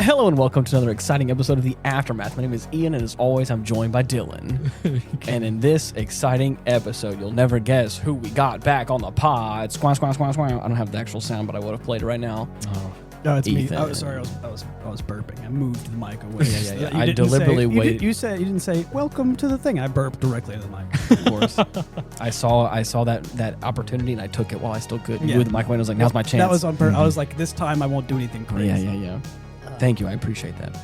Hello and welcome to another exciting episode of The Aftermath. My name is Ian, and as always, I'm joined by Dylan. And in this exciting episode, you'll never guess who we got back on the pod. Squaw, squaw, squaw, squaw. I don't have the actual sound, but I would have played it right now. Oh. No, it's Ethan. me. I was burping. I moved the mic away. Yeah. I deliberately waited. You didn't say welcome to the thing. I burped directly to the mic. Of course. I saw that opportunity, and I took it while I still could. You moved the mic away, and I was like, now's my chance. That was on purpose. I was like, this time I won't do anything crazy. Yeah. Thank you. I appreciate that.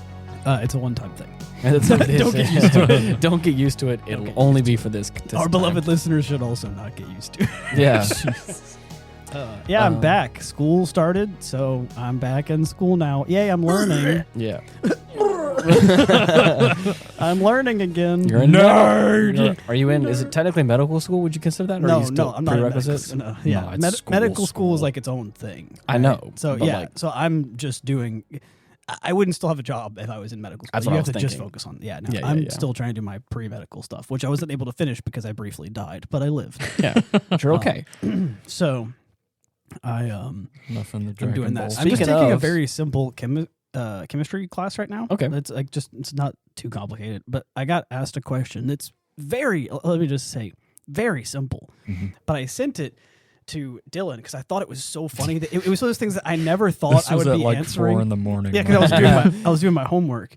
It's a one-time thing. Don't get used to it. Don't get used to it. It'll only be for this Our beloved listeners should also not get used to it. Yeah. I'm back. School started, so I'm back in school now. Yay, I'm learning. Yeah. I'm learning again. You're a nerd. Are you in? Is it technically medical school? Would you consider that? Or are you still I'm not in prerequisites? medical. No, yeah, medical school is like its own thing. Right? I know. So so I'm just doing. I wouldn't still have a job if I was in medical school. That's you what have I was to thinking. just focus on. I'm still trying to do my pre-medical stuff, which I wasn't able to finish because I briefly died, but I lived. Yeah, but you're okay. So I Nothing. I'm doing that. I'm Speaking just taking a of- very simple chemistry class right now. Okay. It's not too complicated, but I got asked a question that's let me just say, very simple. Mm-hmm. But I sent it to Dylan because I thought it was so funny that it was one of those things that I never thought I would be like answering. 4 in the morning. Yeah, because I was doing my homework,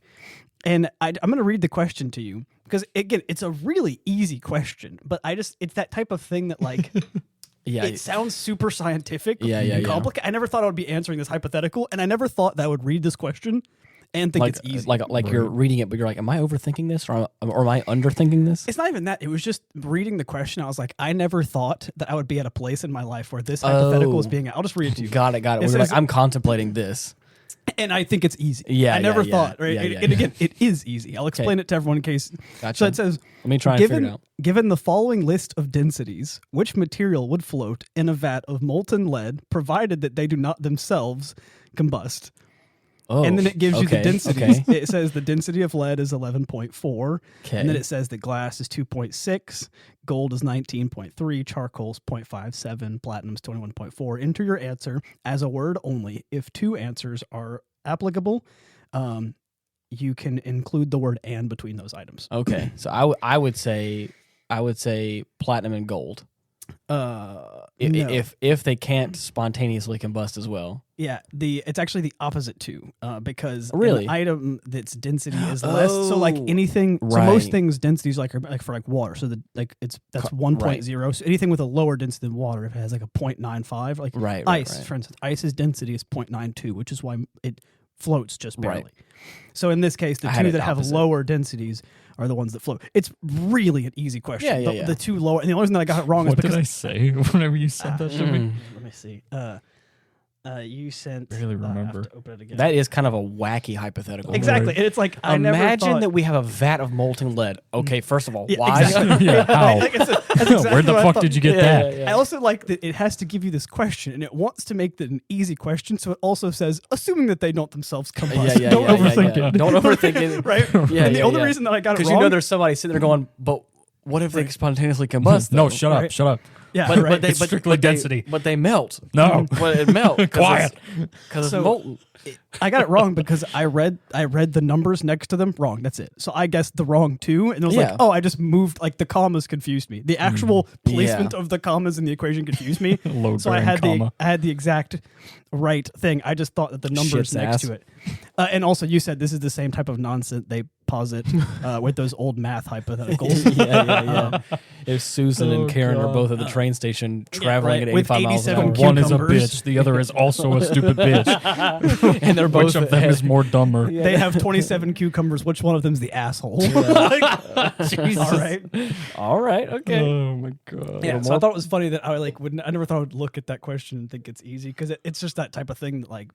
and I'm going to read the question to you because again, it's a really easy question, but it's that type of thing that like. Yeah. It sounds super scientific. Yeah. Complicated. I never thought I would be answering this hypothetical, and I never thought that I would read this question and think it's easy. Like you're reading it, but you're like, am I overthinking this or am I underthinking this? It's not even that. It was just reading the question. I was like, I never thought that I would be at a place in my life where this hypothetical is being. I'll just read it to you. Got it. It We're says- like, I'm contemplating this. And I think it's easy. Yeah, I never yeah. thought. Right. Yeah. And again, it is easy. I'll explain it to everyone in case. Gotcha. So it says, Let me try and figure it out. Given the following list of densities, which material would float in a vat of molten lead, provided that they do not themselves combust? Oh, And then it gives you the okay, densities. okay. It says the density of lead is 11.4. Okay. And then it says that glass is 2.6, gold is 19.3, charcoal is 0.57, platinum is 21.4. Enter your answer as a word only. If 2 answers are applicable, you can include the word "and" between those items. Okay. So I would say platinum and gold. No. If they can't spontaneously combust as well. Yeah, it's actually the opposite too, because Really? an item that's density is less. So like Oh, anything, so right. most things densities like for like water. So that's 1.0. So anything with a lower density than water, if it has like a 0.95, like Right. ice, for instance, ice's density is 0.92, which is why it floats just barely. Right. So in this case, the I had two it that have opposite. lower densities are the ones that float. It's really an easy question. Yeah. The two lower, and the only reason that I got it wrong is What because did I say whenever you said that to me? let me see. You sent. Barely I have remember. to open it again. That is kind of a wacky hypothetical. Exactly. Right. And it's like, I never Imagine thought, that we have a vat of molten lead. Okay, first of all, Yeah, why? exactly. Yeah, how? Like, that's exactly Where the what I fuck thought. did you get that? I also like that it has to give you this question, and it wants to make it an easy question, so it also says, assuming that they don't themselves combust. Don't overthink it. Don't overthink it. Right? Yeah, And the yeah, only yeah. reason that I got it Because wrong... you know there's somebody sitting there going, but what if they spontaneously combust? No, though? shut up, Right. shut up. yeah, But, right. but, they, It's but, strictly but they- density. but they melt. No. But it melts. Quiet. Because So- it's molten. I got it wrong because I read the numbers next to them wrong. That's it. So I guessed the wrong 2, and it was Yeah. like, oh, I just moved, like the commas confused me. The actual placement Yeah. of the commas in the equation confused me. Load So I bearing had comma. the exact right thing. I just thought that the numbers Shit's next ass. to it. And also, you said this is the same type of nonsense they posit with those old math hypotheticals. yeah. If Susan and Oh, Karen are God. both at the train station traveling right. at With 85 miles an 87 hour, One is a cucumbers. bitch. The other is also a stupid bitch. and they're both Which of them is more dumber? They have 27 cucumbers. Which one of them's the asshole? Like, Jesus. all right. All right, okay. Oh my god. Yeah, so I thought it was funny that I never thought I would look at that question and think it's easy because it's just that type of thing that like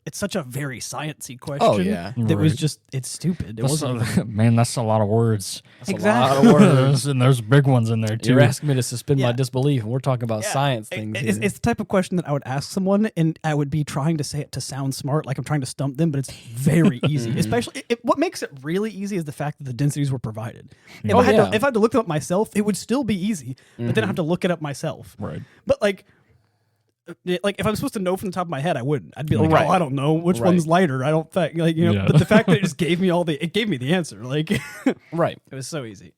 it's such a very sciencey question. Oh, yeah. that was Right. just it's stupid. It That's wasn't. man, that's a lot of words. That's Exactly. a lot of words. And there's big ones in there too. You're asking me to suspend my Yeah. disbelief, and we're talking about Yeah. science things. It's, here. it's the type of question that I would ask someone, and I would be trying to say it to sound smart, like I'm trying to stump them, but it's very easy. Especially, what makes it really easy is the fact that the densities were provided. If Oh, I had yeah. to, if I had to look them up myself, it would still be easy, but then I have to look it up myself. Right. But like, like if I'm supposed to know from the top of my head, I wouldn't. I'd be like, Right. oh, I don't know which Right. one's lighter. I don't think like Yeah. But the fact that it just gave me it gave me the answer. Like it Right. was so easy.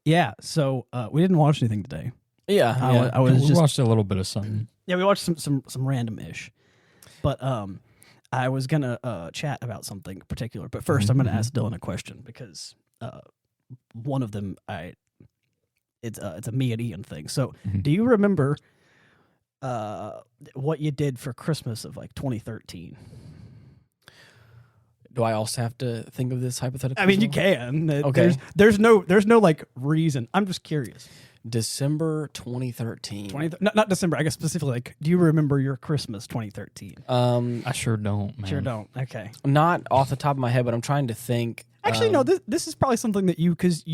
Yeah. So we didn't watch anything today. Yeah. I was we just watched a little bit of something. yeah. We watched some random ish, but I was gonna chat about something particular. But first, I'm gonna ask Dylan a question because one of them it's a me and Ian thing. So, do you remember what you did for Christmas of like 2013? Do I also have to think of this hypothetical? I mean, as you well? can. Okay. There's no like reason. I'm just curious. December 2013. Not December. I guess specifically. Like, do you remember your Christmas 2013? I sure don't, man. Sure don't. Okay. Not off the top of my head, but I'm trying to think. Actually, no. This is probably something that because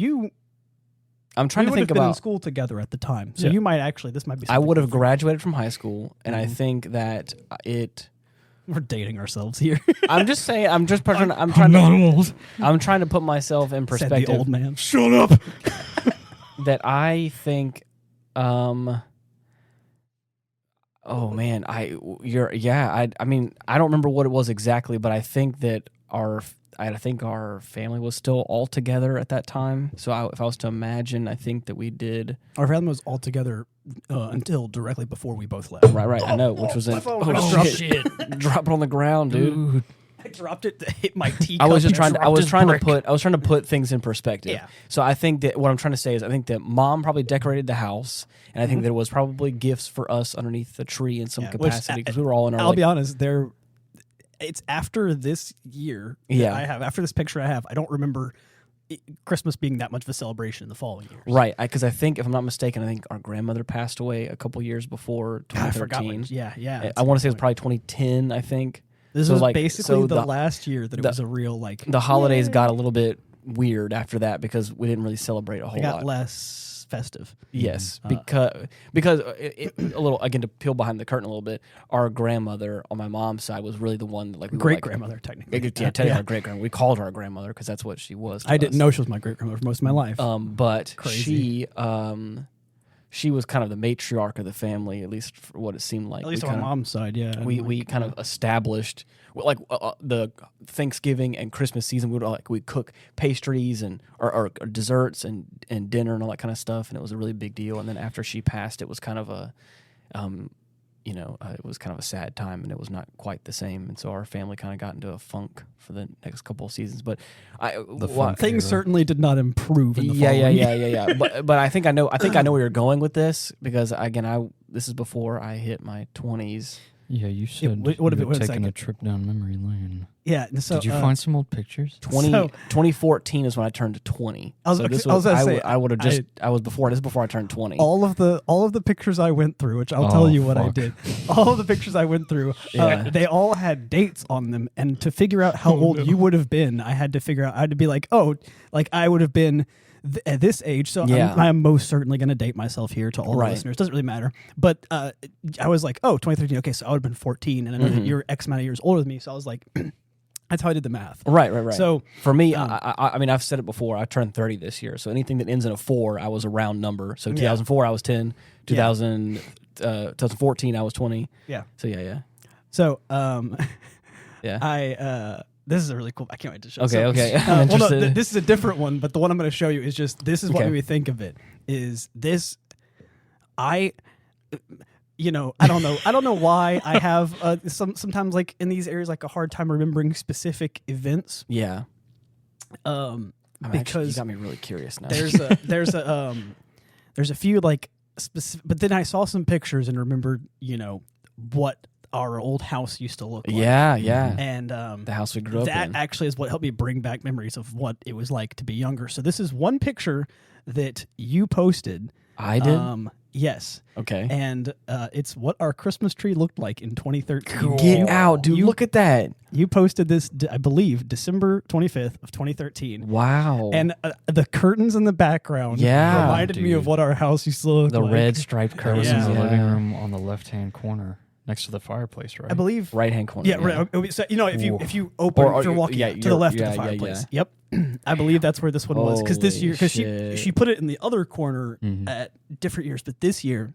I'm trying we to would think have been in about. school together at the time, so Yeah. you might actually. This might be. I Something would have graduated from high school, and I think that it. We're dating ourselves here. I'm just saying. I'm trying to put myself in Said perspective. the old man. Shut up. That I think. Oh man, I mean, I don't remember what it was exactly, but I think that our family was still all together at that time. So if I was to imagine, I think that we did. Our family was all together until directly before we both left. Right. I know, which was in. phone. I Oh just dropped shit! Drop it on the ground, dude. I dropped it to hit my teacup. I was just trying. and I was dropped trying his to put. I was trying to put things in perspective. Yeah. So I think that what I'm trying to say is, I think that Mom probably decorated the house, and I think that it was probably gifts for us underneath the tree in some Yeah, which, capacity because we were all in our. I'll be honest. It's after this year. that Yeah. I have after this picture I have. I don't remember Christmas being that much of a celebration in the following years. Right, because I think, if I'm not mistaken, I think our grandmother passed away a couple years before God, I forgot. 2013. Yeah. I want to say it was probably 2010. I think This so was like- basically so the the- last year that it was a real like. the holidays got a little bit weird after that because we didn't really celebrate a whole It got lot. less festive. Yes, because a little, again, to peel behind the curtain a little bit, our grandmother on my mom's side was really the one that, like, we were, Great like, grandmother, technically. technically our great grandmother. We called her our grandmother because that's what she was. To I didn't us. know she was my great grandmother for most of my life. But Crazy. she was kind of the matriarch of the family, at least for what it seemed like. At least We on my kind of- mom's side, yeah. we kind of established the Thanksgiving and Christmas season. We'd cook pastries and or desserts and dinner and all that kind of stuff, and it was a really big deal. And then after she passed, it was kind of a it was kind of a sad time, and it was not quite the same. And so our family kind of got into a funk for the next couple of seasons. But things certainly did not improve. In the yeah. following year. But I think I know where you're going with this because again, this is before I hit my 20s. Yeah, you said what if you it were was taking a second? trip down memory lane. Yeah. and So, Did you find some old pictures? 2014 is when I turned 20. I was gonna say, I would have just I was before. This is before I turned 20. all of the pictures I went through, which I'll tell you what I fuck. did. All of the pictures I went through, Yeah. they all had dates on them, and to figure out how old you would have been, I had to be like, oh, like I would have been at this age, so Yeah. I'm most certainly going to date myself here to all the Right. listeners. Doesn't really matter. But I was like, oh, 2013, okay, so I would have been 14, and I know that you're X amount of years older than me, so I was like, that's how I did the math. Right. So for me, I mean, I've said it before. I turned 30 this year, so anything that ends in a 4, I was a round number. So 2004, I was 10. 2014, I was 20. Yeah. So yeah. So Yeah. this is a really cool. I can't wait to show. Okay, So, okay. I'm well, no, interested. this is a different one, but the one I'm going to show you is just this is what Okay. made me think of it. Is this? I don't know why I have sometimes like in these areas like a hard time remembering specific events. Yeah. Actually, you Because got me really curious now. there's a few like specific, but then I saw some pictures and remembered what our old house used to look like. yeah. And The house we grew up that in. actually is what helped me bring back memories of what it was like to be younger. So this is one picture that you posted. I did. Yes. Okay. And it's what our Christmas tree looked like in 2013. Get out, dude! Look at that. You posted this, I believe, December 25th of 2013. Wow. And the curtains in the background Yeah, reminded me of dude. what our house used to look the like. red striped That curtains was Yeah. in the living room on the left-hand corner next to the fireplace, right? I believe. right hand corner. Yeah, right. So, if you open, Or if you're walking yeah, to the you're- left yeah, of the yeah, fireplace. yeah. Yep, I believe that's where this one was because this Holy year, because shit. she put it in the other corner Mhm. at different years, but this year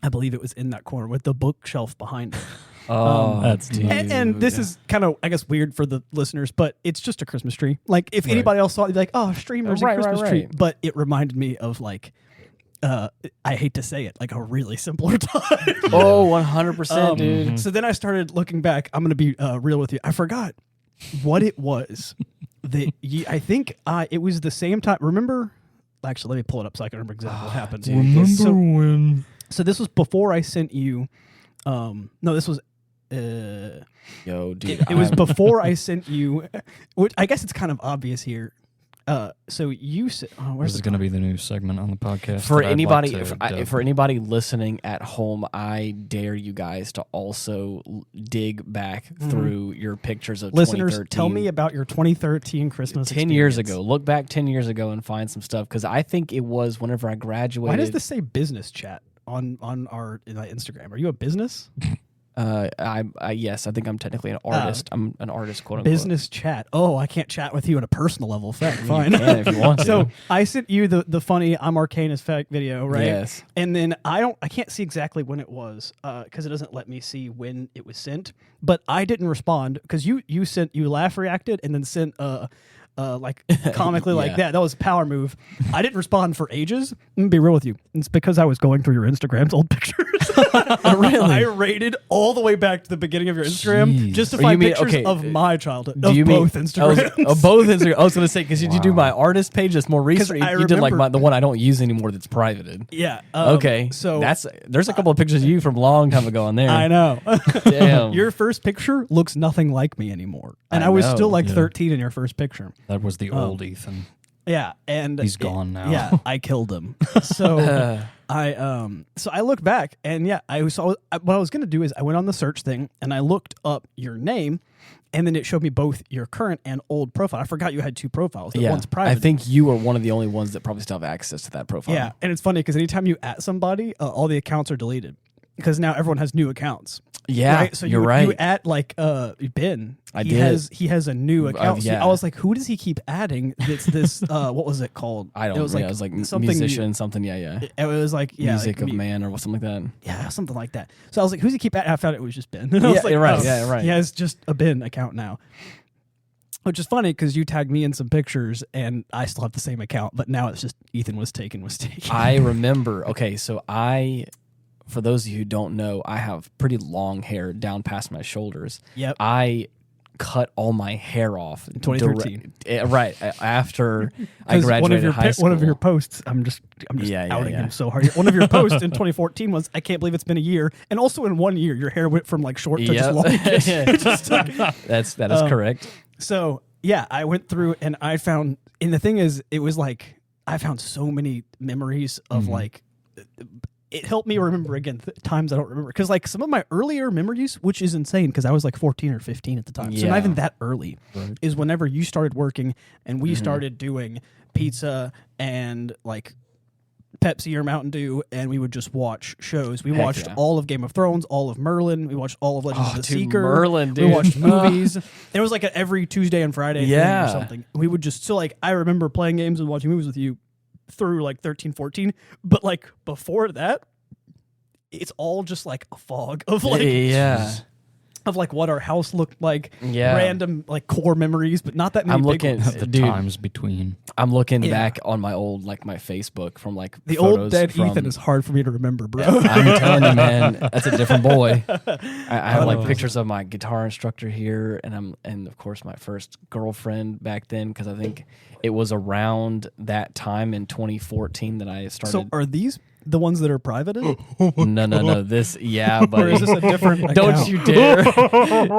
I believe it was in that corner with the bookshelf behind it. That's dude. And this is kind of, I guess, weird for the listeners, but it's just a Christmas tree. Like, if anybody else saw it, they'd be like, oh, streamer's a Christmas tree. But it reminded me of, like, I hate to say it, like a really simpler time. Oh, 100%, dude. So then I started looking back. I'm going to be real with you. I forgot what it was. I think it was the same time. Remember? Actually, let me pull it up so I can remember exactly what happened. when? So this was before I sent you. No, this was. Yo, dude. It was before I sent you. Which I guess it's kind of obvious here. So you said, This is going to be the new segment on the podcast. For that I'd anybody, like to for anybody listening at home, I dare you guys to also dig back through your pictures of listeners. 2013. Tell me about your 2013 Christmas. 10 years ago. Look back 10 years ago and find some stuff, because I think it was whenever I graduated. Why does this say business chat on our Instagram? Are you a business? Yes, I think I'm technically an artist. I'm an artist, quote unquote. Business chat. Oh, I can't chat with you on a personal level. Fine. You can if you want to. So I sent you the funny I'm arcane as fuck video, right? Yes. And then I can't see exactly when it was because it doesn't let me see when it was sent. But I didn't respond because you laugh reacted and then sent like comically like that. That was a power move. I didn't respond for ages. I'm gonna be real with you. It's because I was going through your Instagram's old pictures. Really? I raided all the way back to the beginning of your Instagram Jeez. just to Or find you mean- pictures okay, of my childhood. Do Of you both mean Instagrams. both Instagram? I was going to say, because did you do my artist page that's more recent? I You did like remember- the one I don't use anymore that's privated. Yeah. Okay, So there's a couple of pictures of you from a long time ago on there. I know. Damn. Your first picture looks nothing like me anymore. And I I was know. still like Yeah. 13 in your first picture. That was the old Ethan. Yeah, and He's gone now. Yeah, I killed him. So I look back and what I was going to do is I went on the search thing and I looked up your name and then it showed me both your current and old profile. I forgot you had two profiles. That one's private. I think you are one of the only ones that probably still have access to that profile. Yeah, and it's funny because anytime you at somebody, all the accounts are deleted because now everyone has new accounts. Yeah, Right? So you're you right. at like Ben. I he did. He has a new account. So yeah. I was like, who does he keep adding? That's this. What was it called? I don't know. It was like something. musician, something. Yeah. It was like Music like of Man or something like that. Yeah, something like that. So I was like, who's he keep adding? I found it was just Ben. And I was Yeah, like, you're right. oh, Yeah, right. He has just a Ben account now. Which is funny because you tagged me in some pictures and I still have the same account, but now it's just Ethan was taken. I remember. Okay, so for those of you who don't know, I have pretty long hair down past my shoulders. Yep. I cut all my hair off in 2013. Right after I graduated high school. One of your posts, I'm just outing him so hard. One of your posts in 2014 was, I can't believe it's been a year. And also in 1 year, your hair went from like short to just long. That is correct. So yeah, I went through and I found, and the thing is, it was like, I found so many memories of like, it helped me remember again times I don't remember. Because like some of my earlier memories, which is insane because I was like 14 or 15 at the time. So not even that early, is whenever you started working and we started doing pizza and like Pepsi or Mountain Dew, and we would just watch shows. We watched all of Game of Thrones, all of Merlin. We watched all of Legends of the Seeker. Merlin, dude. We watched movies. It was like every Tuesday and Friday thing Yeah. or something. We would just, so like I remember playing games and watching movies with you through like 13, 14. But like before that, it's all just like a fog of like of like what our house looked like, random like core memories, but not that many. I'm looking big ones. The dude, times between. I'm looking back on my old my Facebook from like the photos old dead from, Ethan is hard for me to remember, bro. I'm telling you, man, that's a different boy. I have like pictures of my guitar instructor here, and of course my first girlfriend back then, because I think it was around that time in 2014 that I started. So are these the ones that are private? No. This, but Or is this a different don't account? you dare,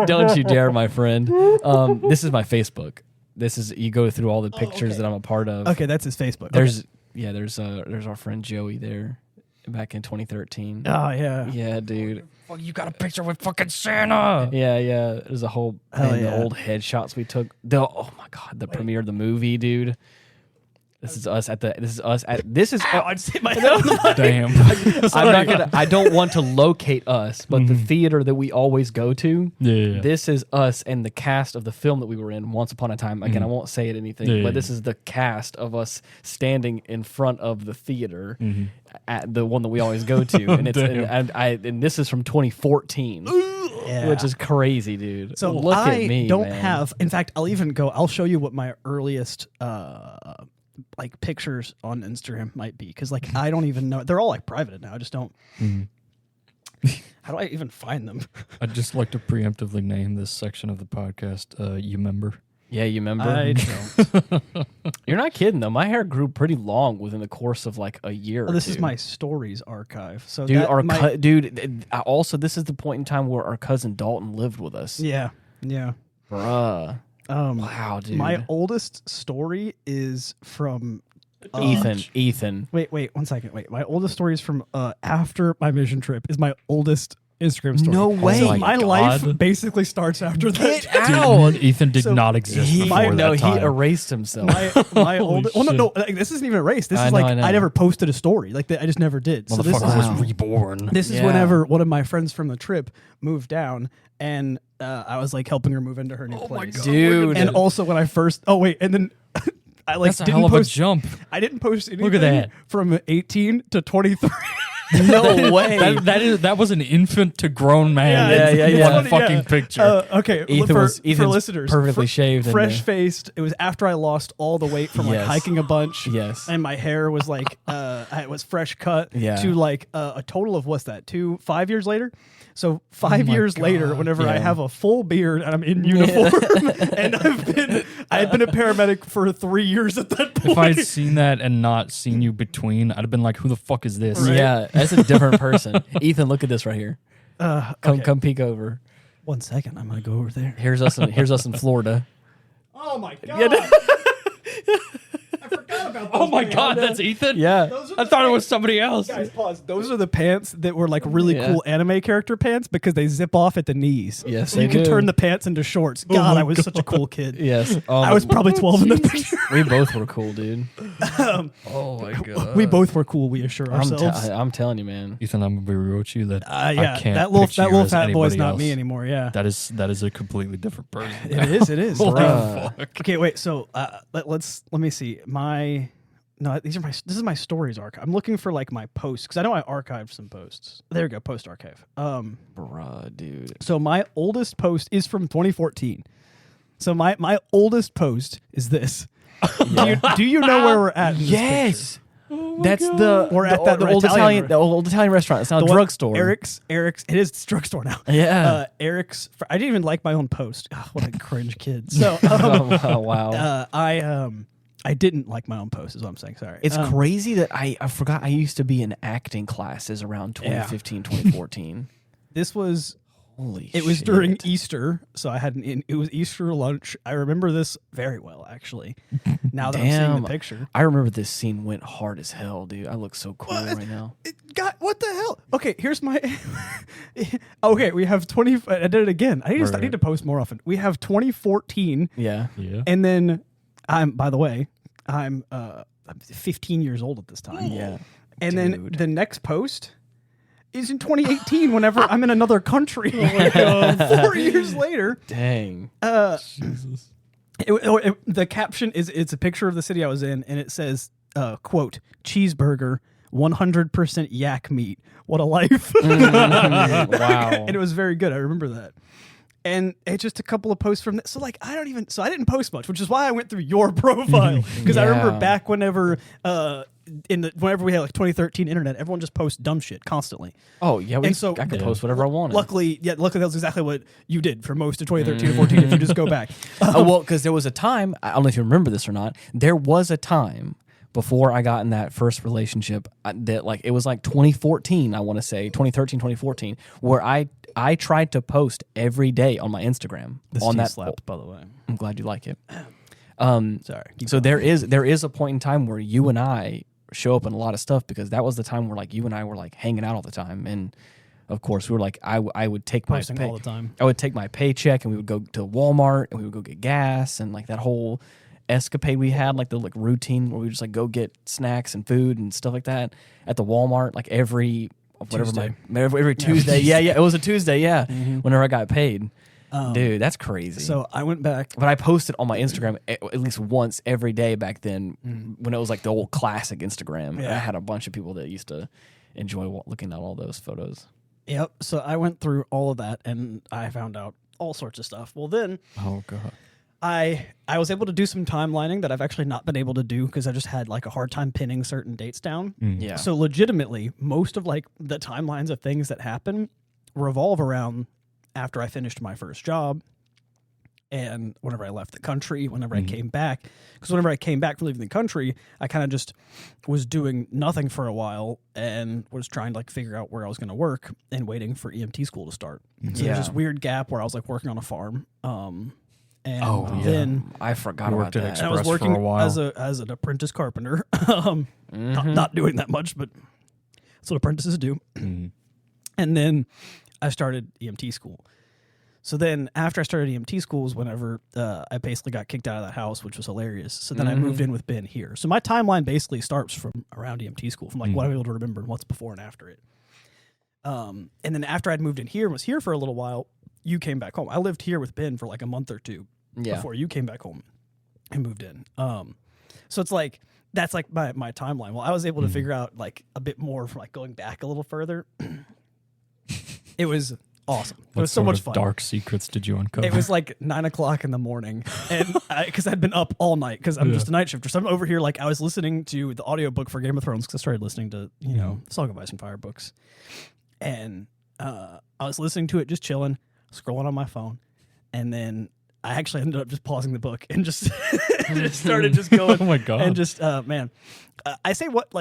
don't you dare, my friend. This is my Facebook. This is, you go through all the pictures that I'm a part of. Okay, that's his Facebook. There's our friend Joey there back in 2013. Oh yeah. Yeah, dude. Well, you got a picture with fucking Santa. Yeah. There's a whole the old headshots we took. Oh my god, the premiere of the movie, dude. This is us at the. This is us at. This is. I just hit my head on the mic. Damn. I'm not gonna. I don't want to locate us, but the theater that we always go to. Yeah. This is us and the cast of the film that we were in Once Upon a Time. Again, I won't say it anything, Yeah, but this is the cast of us standing in front of the theater at the one that we always go to, and it's and this is from 2014, which is crazy, dude. So look I at me. don't man. have. In fact, I'll show you what my earliest like pictures on Instagram might be, because like I don't even know. They're all like private now. I just don't. How do I even find them? I'd just like to preemptively name this section of the podcast. You remember? Yeah, you remember? I don't. You're not kidding though. My hair grew pretty long within the course of like a year. This or is two. my stories archive. So Dude, that also, this is the point in time where our cousin Dalton lived with us. yeah. Bruh. Wow, dude. My oldest story is from Ethan. Wait, 1 second. Wait, my oldest story is from after my mission trip. Is my oldest Instagram story. No way. So Oh my my life God. basically starts after that. Get out. Ethan did So not exist He before that time. he erased himself. My Holy oldest. Well, no, shit. like, this isn't even erased. This I is know, like I know. I never posted a story. Like I just never did. So this is Motherfucker Wow. was reborn. this is Yeah. whenever one of my friends from the trip moved down, and I was like helping her move into her new place. Dude. And also when I first and then I like That's a didn't hell of post a jump. I didn't post anything Look at that. from 18 to 23. No way. That was an infant to grown man. Yeah, yeah, in yeah. one fucking picture. Okay, Ethan's for listeners, perfectly shaved in fresh there. faced. It was after I lost all the weight from like Yes. hiking a bunch. Yes. and my hair was like it was fresh cut. Yeah. To like a total of what's that? 5 years later. So 5 my years later, God. whenever I Yeah. have a full beard and I'm in uniform, and I've been a paramedic for 3 years at that point. If I had seen that and not seen you between, I'd have been like, "Who the fuck is this?" Right. Yeah, that's a different person. Ethan, look at this right here. Come peek over. 1 second, I'm gonna go over there. Here's us in Florida. Oh my god! I forgot about. Oh my God, that's Ethan. Yeah. I thought it was somebody else. Guys, pause. Those are the pants that were like really Yeah. cool anime character pants because they zip off at the knees. Yes, so you they can do. turn the pants into shorts. God, I was such a cool kid. Yes. I was probably 12 in the picture. We both were cool, dude. Oh my god. We both were cool. We assure ourselves. I'm telling you, man. Ethan, I'm gonna be real with you that Yeah, I can't that little picture you as fat boy's anybody not else. me anymore. Yeah, That is a completely different person. it is. Bruh. Okay, wait. So let me see. This is my stories archive. I'm looking for like my posts because I know I archived some posts. There we go, post archive. Bruh, dude. So my oldest post is from 2014. So my oldest post is this. Do you know where we're at? In this Yes. That's the We're at that the old Italian- the old Italian restaurant. It's now a picture? drugstore. Eric's. It is drugstore now. Yeah. Eric's. I didn't even like my own post. Oh, what a cringe kid. So Oh, wow. I didn't like my own post. Is what I'm saying. Sorry. It's crazy that I forgot I used to be in acting classes around 2015, 2014. This was. Holy It was shit. during Easter, so I had it was Easter lunch. I remember this very well, actually. Now that I'm seeing Damn. the picture. I remember this scene went hard as hell, dude. I look so cool right now. God, what the hell? Okay, here's my. Okay, we have 20. I did it again. I need to post more often. We have 2014, Yeah. Yeah. and then I'm 15 years old at this time. Yeah. And then Dude. the next post is in 2018. Whenever I'm in another country. Oh my God. 4 years later. Dang. Jesus. The caption is it's a picture of the city I was in, and it says, "quote cheeseburger, 100% yak meat. What a life!" Wow. And it was very good. I remember that. And it's just a couple of posts from that. So like I didn't post much, which is why I went through your profile because I remember Yeah. back whenever whenever we had like 2013 internet, everyone just posts dumb shit constantly. Oh, yeah. And so- I could Yeah. post whatever I wanted. Luckily that was exactly what you did for most of 2013 and 14 if you just go back. Well, because there was a time, I don't know if you remember this or not, there was a time before I got in that first relationship that like it was like 2014, I want to say, 2013, 2014, where I tried to post every day on my Instagram on that. slapped, by the way. I'm glad you like it. Sorry. So there is a point in time where you and I show up in a lot of stuff because that was the time where like you and I were like hanging out all the time, and of course we were like I would take my Posting all the time. I would take my paycheck and we would go to Walmart and we would go get gas and like that whole. escapade we had, like the routine where we just like go get snacks and food and stuff like that at the Walmart, like every Tuesday. Yeah, it was a Tuesday. Yeah, whenever I got paid. Dude, that's crazy. So I went back. But I posted on my Instagram at least once every day back then when it was like the old classic Instagram. Yeah. I had a bunch of people that used to enjoy looking at all those photos. Yep. So I went through all of that and I found out all sorts of stuff. Well, then Oh god. I was able to do some timelining that I've actually not been able to do because I just had like a hard time pinning certain dates down. Yeah. So legitimately, most of like the timelines of things that happen revolve around after I finished my first job and whenever I left the country, whenever I came back. Because whenever I came back from leaving the country, I kind of just was doing nothing for a while and was trying to like figure out where I was going to work and waiting for EMT school to start. So there's this weird gap where I was like working on a farm. And then I forgot You about worked at that. and I was Express for working a while. as an apprentice carpenter. Not doing that much, but that's what apprentices do. And then I started EMT school. So then after I started EMT school was whenever I basically got kicked out of that house, which was hilarious. So then I moved in with Ben here. So my timeline basically starts from around EMT school, from like what I'm able to remember and what's before and after it. And then after I'd moved in here and was here for a little while, you came back home. I lived here with Ben for like a month or two before you came back home and moved in. So it's like, that's like my timeline. Well, I was able to figure out like a bit more from like going back a little further. It was awesome. It was so much fun. Dark secrets did you uncover? It was like 9 o'clock in the morning, and because I'd been up all night because I'm just a night shifter. So I'm over here like I was listening to the audiobook for Game of Thrones because I started listening to Song of Ice and Fire books, and I was listening to it just chilling, scrolling on my phone, and then I actually ended up just pausing the book and just just started just going. Oh my god! And just I say what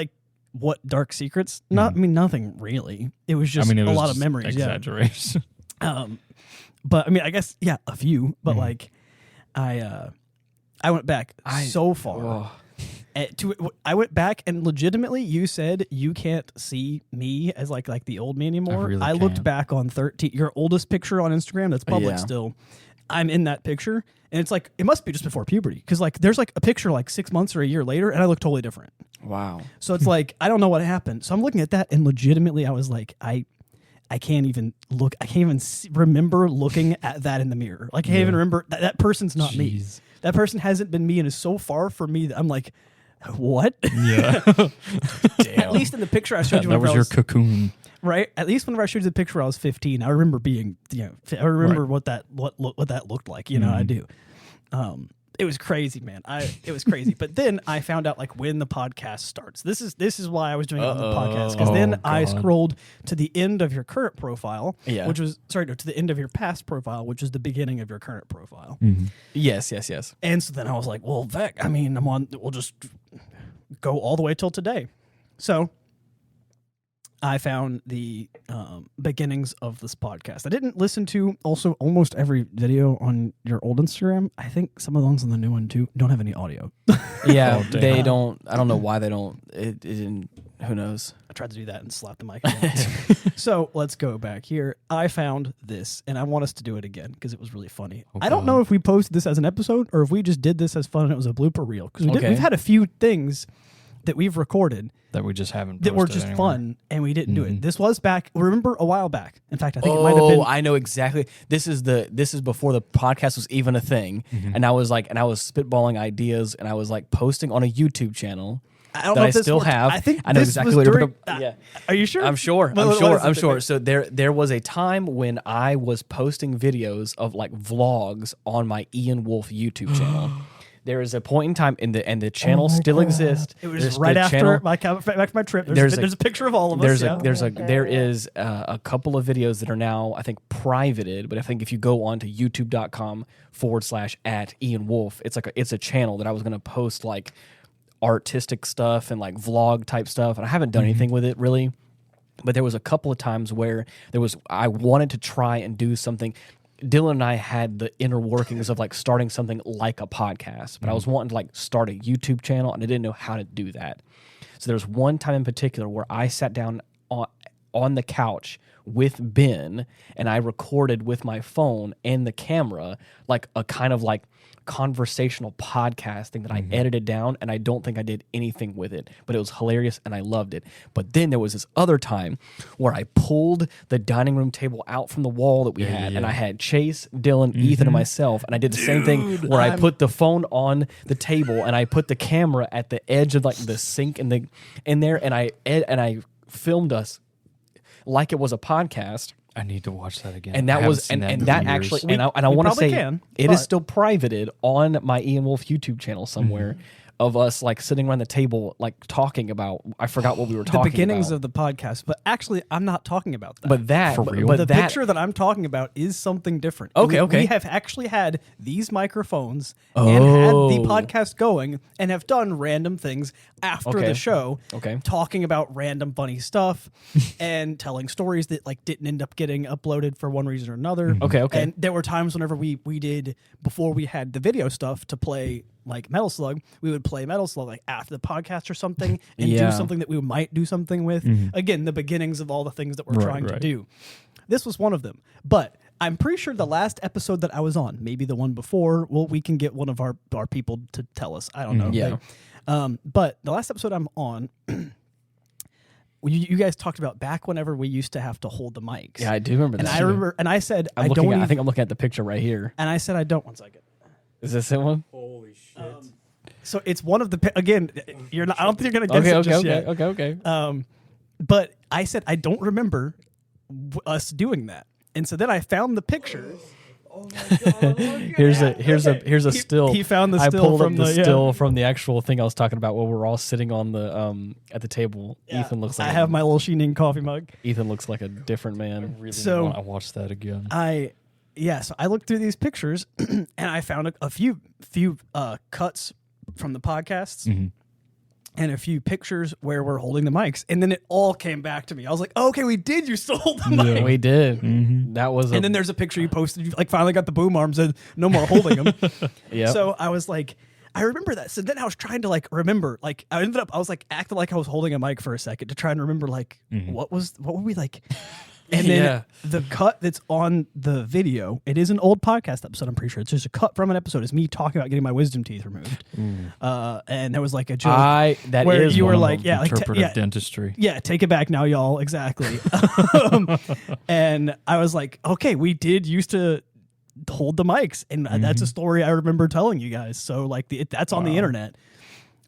dark secrets? Not I mean nothing really. It was just a lot of memories. Exaggeration. But I mean, I guess a few. But like, I went back so far. I went back and legitimately, you said you can't see me as like the old me anymore. I looked back on 13, your oldest picture on Instagram that's public still. I'm in that picture, and it's like it must be just before puberty because like there's like a picture like 6 months or a year later, and I look totally different. Wow. So it's like I don't know what happened. So I'm looking at that, and legitimately, I was like, I can't even look. I can't even remember looking at that in the mirror. Like I can't even remember that person's not me. That person hasn't been me, and is so far from me that I'm like, what? Yeah. Damn. At least in the picture I showed you. That was your cocoon. Right. At least whenever I showed you the picture when I was 15, I remember being, I remember what that looked like. I do. It was crazy, man. It was crazy. But then I found out like when the podcast starts. This is why I was doing it on the podcast, because then I scrolled to the end of your current profile, which was to the end of your past profile, which is the beginning of your current profile. Yes. And so then I was like, well, Vec, I mean, we'll just go all the way till today. So I found the beginnings of this podcast. I didn't listen to also almost every video on your old Instagram. I think some of the ones on the new one too don't have any audio. Yeah, they don't. I don't know why they don't. It didn't. Who knows? I tried to do that and slap the mic again. So let's go back here. I found this, and I want us to do it again because it was really funny. Oh, I don't know if we posted this as an episode or if we just did this as fun and it was a blooper reel, because we've had a few things that we've recorded that we just haven't that were just fun, and we didn't do it. This was back. Remember a while back. In fact, I think it might have been. I know exactly. This is before the podcast was even a thing, and I was spitballing ideas, and I was like posting on a YouTube channel. I don't know if this still worked. have. I think I know this exactly was what during, you're. Yeah, are you sure? I'm sure. What I'm is it? sure. So there was a time when I was posting videos of like vlogs on my Ian Wolf YouTube channel. There is a point in time, and the channel still exists. It was right after back to my trip. There's a picture of all of us. There is a couple of videos that are now, I think, privated. But I think if you go on to youtube.com/@IanWolf, it's a channel that I was going to post like artistic stuff and like vlog type stuff, and I haven't done anything with it really. But there was a couple of times where I wanted to try and do something. Dylan and I had the inner workings of like starting something like a podcast, but I was wanting to like start a YouTube channel, and I didn't know how to do that. So there was one time in particular where I sat down on the couch with Ben, and I recorded with my phone and the camera like a kind of like conversational podcast thing that I edited down, and I don't think I did anything with it, but it was hilarious and I loved it. But then there was this other time where I pulled the dining room table out from the wall that we had, and I had Chase, Dylan, Ethan, and myself, and I did the same thing where I put the phone on the table and I put the camera at the edge of like the sink in there, and I filmed us like it was a podcast. I need to watch that again. And that was and that actually and I want to say it is still privated on my Ian Wolf YouTube channel somewhere of us like sitting around the table like talking about, I forgot what we were talking about. The beginnings of the podcast, but actually I'm not talking about that. But that For real? but the that, picture that I'm talking about is something different. Okay. We have actually had these microphones and had the podcast going and have done random things after the show. Talking about random funny stuff and telling stories that like didn't end up getting uploaded for one reason or another. Okay. And there were times whenever we did, before we had the video stuff to play like Metal Slug, we would play Metal Slug like after the podcast or something and do something that we might do something with. Again, the beginnings of all the things that we're trying to do. This was one of them. But I'm pretty sure the last episode that I was on, maybe the one before, well, we can get one of our people to tell us. I don't know. Yeah. But the last episode I'm on, you guys talked about back whenever we used to have to hold the mics. Yeah, I do remember that. And I remember, and I said, I think I'm looking at the picture right here. And I said, I don't. 1 second. Is this it one? Holy shit. So it's one of the, again, you're not, I don't think you're going to guess it just yet. Okay. But I said, I don't remember us doing that. And so then I found the pictures. Oh my God. Here's a still. He found the I still pulled from up the the still from the actual thing I was talking about where we're all sitting on the at the table. Yeah. Ethan looks like I have my little Sheening coffee mug. Ethan looks like a different man. Really So- want to watch that again. So I looked through these pictures and I found a few cuts from the podcasts and a few pictures where we're holding the mics, and then it all came back to me. I was like, okay, we did used to hold the mic. We did. That was. And then there's a picture you posted. You like finally got the boom arms and no more holding them. Yeah. So I was like, I remember that. So then I was trying to like remember. Like I was like acting like I was holding a mic for a second to try and remember like what were we like. And then the cut that's on the video, it is an old podcast episode, I'm pretty sure. It's just a cut from an episode. It's me talking about getting my wisdom teeth removed. And there was like a joke where you were like, interpretive dentistry. Yeah, take it back now, y'all. Exactly. And I was like, okay, we did used to hold the mics. And that's a story I remember telling you guys. So like that's on the internet.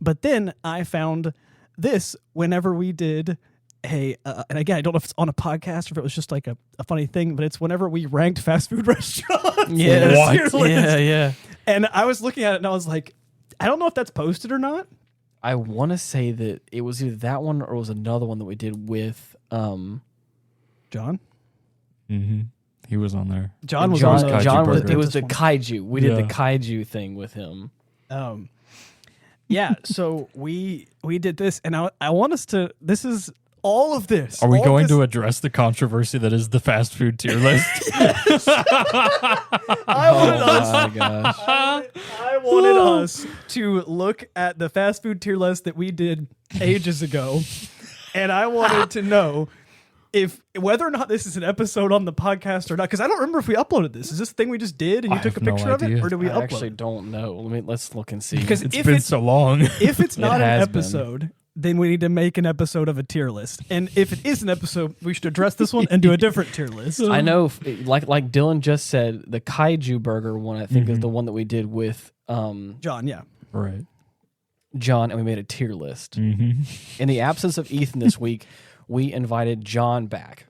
But then I found this whenever we did... and again, I don't know if it's on a podcast or if it was just like a funny thing, but it's whenever we ranked fast food restaurants. Yeah. And I was looking at it and I was like, I don't know if that's posted or not. I want to say that it was either that one or it was another one that we did with John. He was on there. John was John. on the John was, burger. it was the kaiju. We did the kaiju thing with him. Yeah. So we did this, and I want us to. This is. All of this. Are we going to address the controversy that is the fast food tier list? I wanted us to look at the fast food tier list that we did ages ago, and I wanted to know whether or not this is an episode on the podcast or not. Because I don't remember if we uploaded this. Is this a thing we just did and you took a picture of it, or did we upload? I actually don't know. Let's look and see. Because it's been so long. If it's not an has episode. Then we need to make an episode of a tier list. And if it is an episode, we should address this one and do a different tier list. I know, like Dylan just said, the kaiju burger one, I think, is the one that we did with John, yeah. Right. John, and we made a tier list. In the absence of Ethan this week, we invited John back.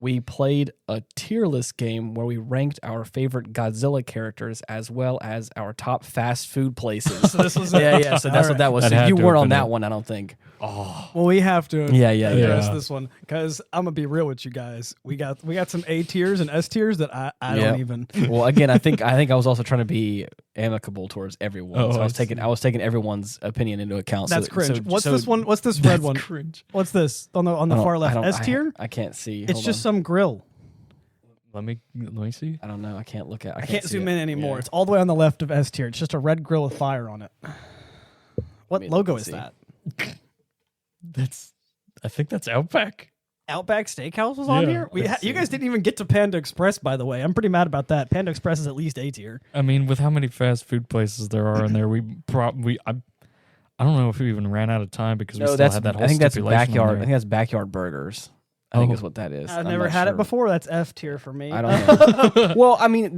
We played a tier list game where we ranked our favorite Godzilla characters as well as our top fast food places. So this was So that's what that was. That So had you to weren't have on been that it. one, I don't think. Well, we have to address this one because I'm gonna be real with you guys. We got some A tiers and S tiers that I don't even. Well, again, I think I was also trying to be amicable towards everyone. Oh, so I was I taking everyone's opinion into account. That's cringe. What's this one? What's this red one? Cringe. What's this on the far left? S tier? I can't see. It's Hold just on. some grill. Let me see. I don't know. I can't look at. I can't see zoom it. in anymore. Yeah. It's all the way on the left of S tier. It's just a red grill with fire on it. What me logo look is and that? That's I think that's Outback. Outback Steakhouse was on here. You guys didn't even get to Panda Express, by the way. I'm pretty mad about that. Panda Express is at least A tier. I mean, with how many fast food places there are in there, I don't know if we even ran out of time because we still had that whole I think that's stipulation on backyard. there. I think that's Backyard Burgers. I think is what that is. I've never had it before. That's F tier for me. I don't know. Well, I mean,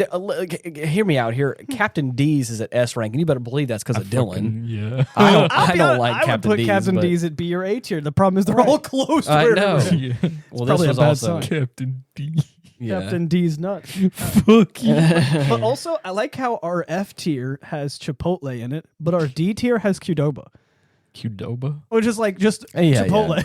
hear me out here. Captain D's is at S rank, and you better believe that's because of Dylan. Yeah. I don't like Captain would put D's. Captain D's at B or A tier. The problem is they're all close. I know. Yeah. Well, this was also Captain D. Yeah. Captain D's nuts. Fuck you. But also, I like how our F tier has Chipotle in it, but our D tier has Qdoba. Qdoba? Which is like just Yeah, Chipotle.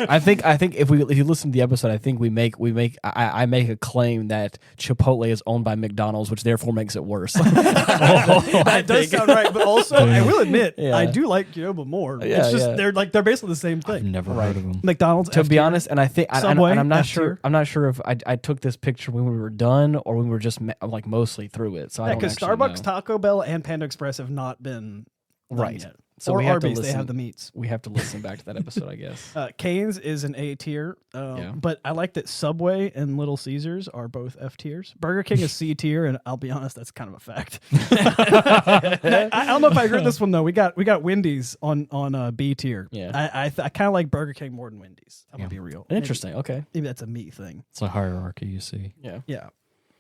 I think if you listen to the episode, I think I make a claim that Chipotle is owned by McDonald's, which therefore makes it worse. That does sound right, but also I will admit Yeah. I do like Qdoba more. Yeah, it's just yeah. they're basically the same I've thing. never heard of them. McDonald's To F be tier. honest, and I think Subway, and I'm not F sure. tier. I'm not sure if I took this picture when we were done or when we were just like mostly through it. So I don't because actually Starbucks, know. Taco Bell, and Panda Express have not been done Right. yet. So or we have to Arby's, they listen. have the meats. We have to listen back to that episode, I guess. Cane's is an A tier, but I like that Subway and Little Caesars are both F tiers. Burger King is C tier, and I'll be honest, that's kind of a fact. I don't know if I heard this one though. We got Wendy's on B tier. Yeah. I kind of like Burger King more than Wendy's. I'm gonna be real. Interesting. Okay. Maybe that's a me thing. It's a hierarchy, you see. Yeah. Yeah.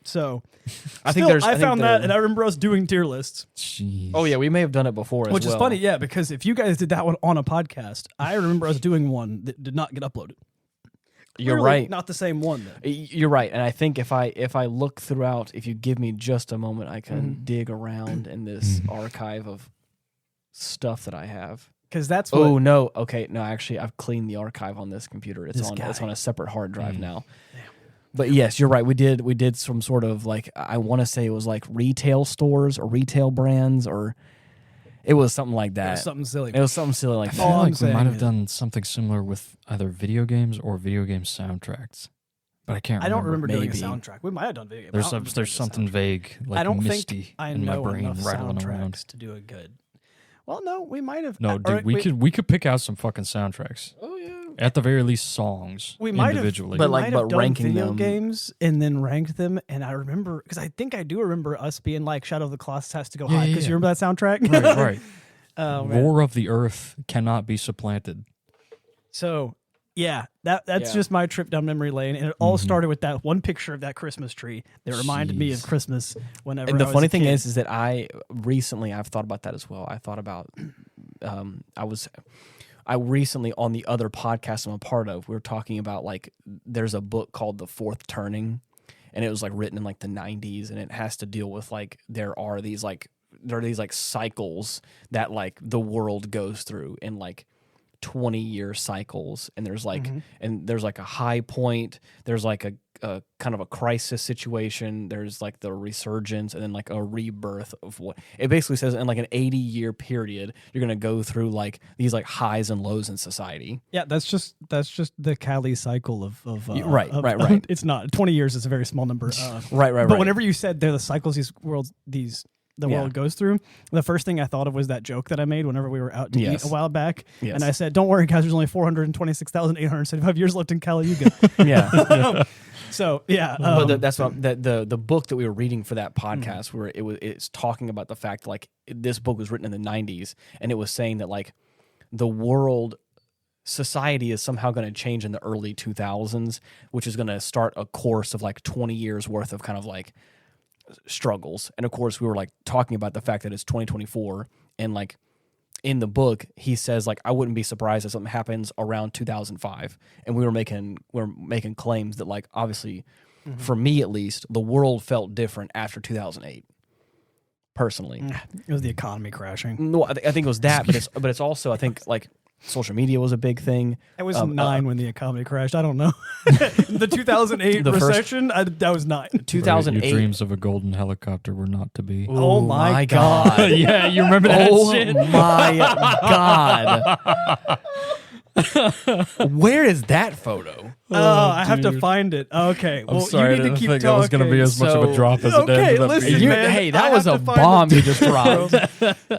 So I think still, there's. I found that, there- and I remember us doing tier lists, Jeez. Oh yeah, we may have done it before, which as well. is funny. Yeah, because if you guys did that one on a podcast, I remember us doing one that did not get uploaded. You're Clearly right. Not the same one then. You're right, and I think if I look throughout, if you give me just a moment, I can dig around in this archive of stuff that I have. Because that's what. Oh no, okay, no, actually, I've cleaned the archive on this computer. It's This on a separate hard drive now. Damn. But yes, you're right. We did some sort of like I want to say it was like retail stores or retail brands or it was something like that. It was something silly. It was something silly like I that. feel All I'm like we saying might have is- done something similar with either video games or video game soundtracks. But I can't I don't remember doing a maybe. soundtrack. We might have done video game. but I don't remember There's doing a something soundtrack. vague, like I don't misty think I in my know brain enough rattling soundtracks around. to do it good. Well, no, we might have. No, dude, we could pick out some fucking soundtracks. Oh yeah. At the very least, songs We might have, individually. But we like- might have but done ranking video them- games and then ranked them. And I remember because I think I do remember us being like Shadow of the Colossus has to go Yeah, high yeah, because yeah. you remember that soundtrack. right, right. Oh, man. Roar of the Earth cannot be supplanted. So yeah, that's Yeah. just my trip down memory lane, and it all started with that one picture of that Christmas tree that reminded me of Jeez. Christmas whenever. And the I was funny a thing kid. is that I've thought about that as well. I thought about, I recently on the other podcast I'm a part of, we were talking about like, there's a book called The Fourth Turning, and it was like written in like the 90s, and it has to deal with like, there are these like cycles that like the world goes through in like 20-year cycles, and there's like and there's like a high point, there's like a kind of a crisis situation, there's like the resurgence, and then like a rebirth of what it basically says in like an 80-year period you're gonna go through like these like highs and lows in society. Yeah, that's just the Cali cycle of Right. It's not 20 years is a very small number. Right. But whenever you said they're the cycles the Yeah. world goes through, the first thing I thought of was that joke that I made whenever we were out to Yes. eat a while back, Yes. and I said, "Don't worry, guys. There's only 426,875 years left in Caliuga." yeah. So yeah, But that's what the book that we were reading for that podcast, where it's talking about the fact like this book was written in the 90s, and it was saying that like the world society is somehow going to change in the early 2000s, which is going to start a course of like 20 years worth of kind of like struggles. And of course we were like talking about the fact that it's 2024, and like in the book he says like I wouldn't be surprised if something happens around 2005, and we're making claims that like obviously for me at least the world felt different after 2008 personally. it was the economy crashing. No, I think it was that, but it's also I think like social media was a big thing. I was 9 when the economy crashed. I don't know. The 2008 The first- recession, I was 9. 2008. Your dreams of a golden helicopter were not to be. Oh my God. Yeah, you remember that Oh shit? my God. Where is that photo? Oh, I have to dude. find it. Okay. I'm Well, sorry, you I need to didn't keep think talking. that was going to be as much of a So- drop as it Okay, ended up listen, being. You- man, hey, I that have was to a find bomb the you just dropped.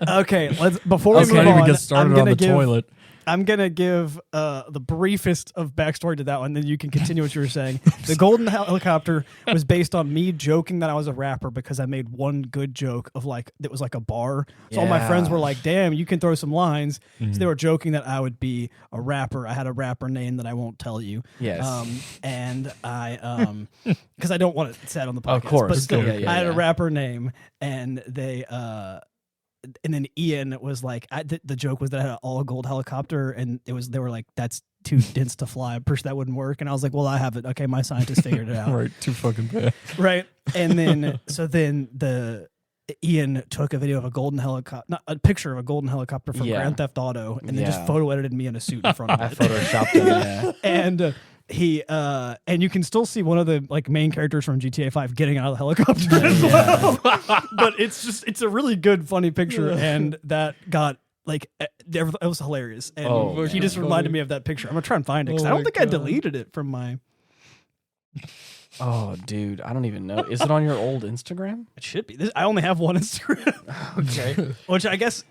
Okay, let's before we Okay, move even on. get started I'm on gonna the give, toilet. I'm gonna give the briefest of backstory to that one. Then you can continue what you were saying. The golden helicopter was based on me joking that I was a rapper because I made one good joke of like that was like a bar. So all my friends were like, "Damn, you can throw some lines." So they were joking that I would be a rapper. I had a rapper name that I won't tell you. Yes. And I because I don't want it said on the podcast. Of course. But still, Yeah, I had a rapper name, and they and then Ian was like, the joke was that I had an all gold helicopter, and they were like, that's too dense to fly. I'm pretty sure that wouldn't work. And I was like, well, I have it. Okay, my scientist figured it out. Right, too fucking bad. Right. And then then Ian took a video of a golden helicopter, not a picture of a golden helicopter from Grand Theft Auto, and then just photo edited me in a suit in front of it. I photoshopped it. Yeah. And he and you can still see one of the like main characters from GTA 5 getting out of the helicopter as well. But it's a really good funny picture, and that got like it was hilarious. And he just reminded me of that picture. I'm gonna try and find it because I don't think I deleted it from my. Oh, dude, I don't even know. Is it on your old Instagram? It should be. I only have one Instagram. Okay. Which I guess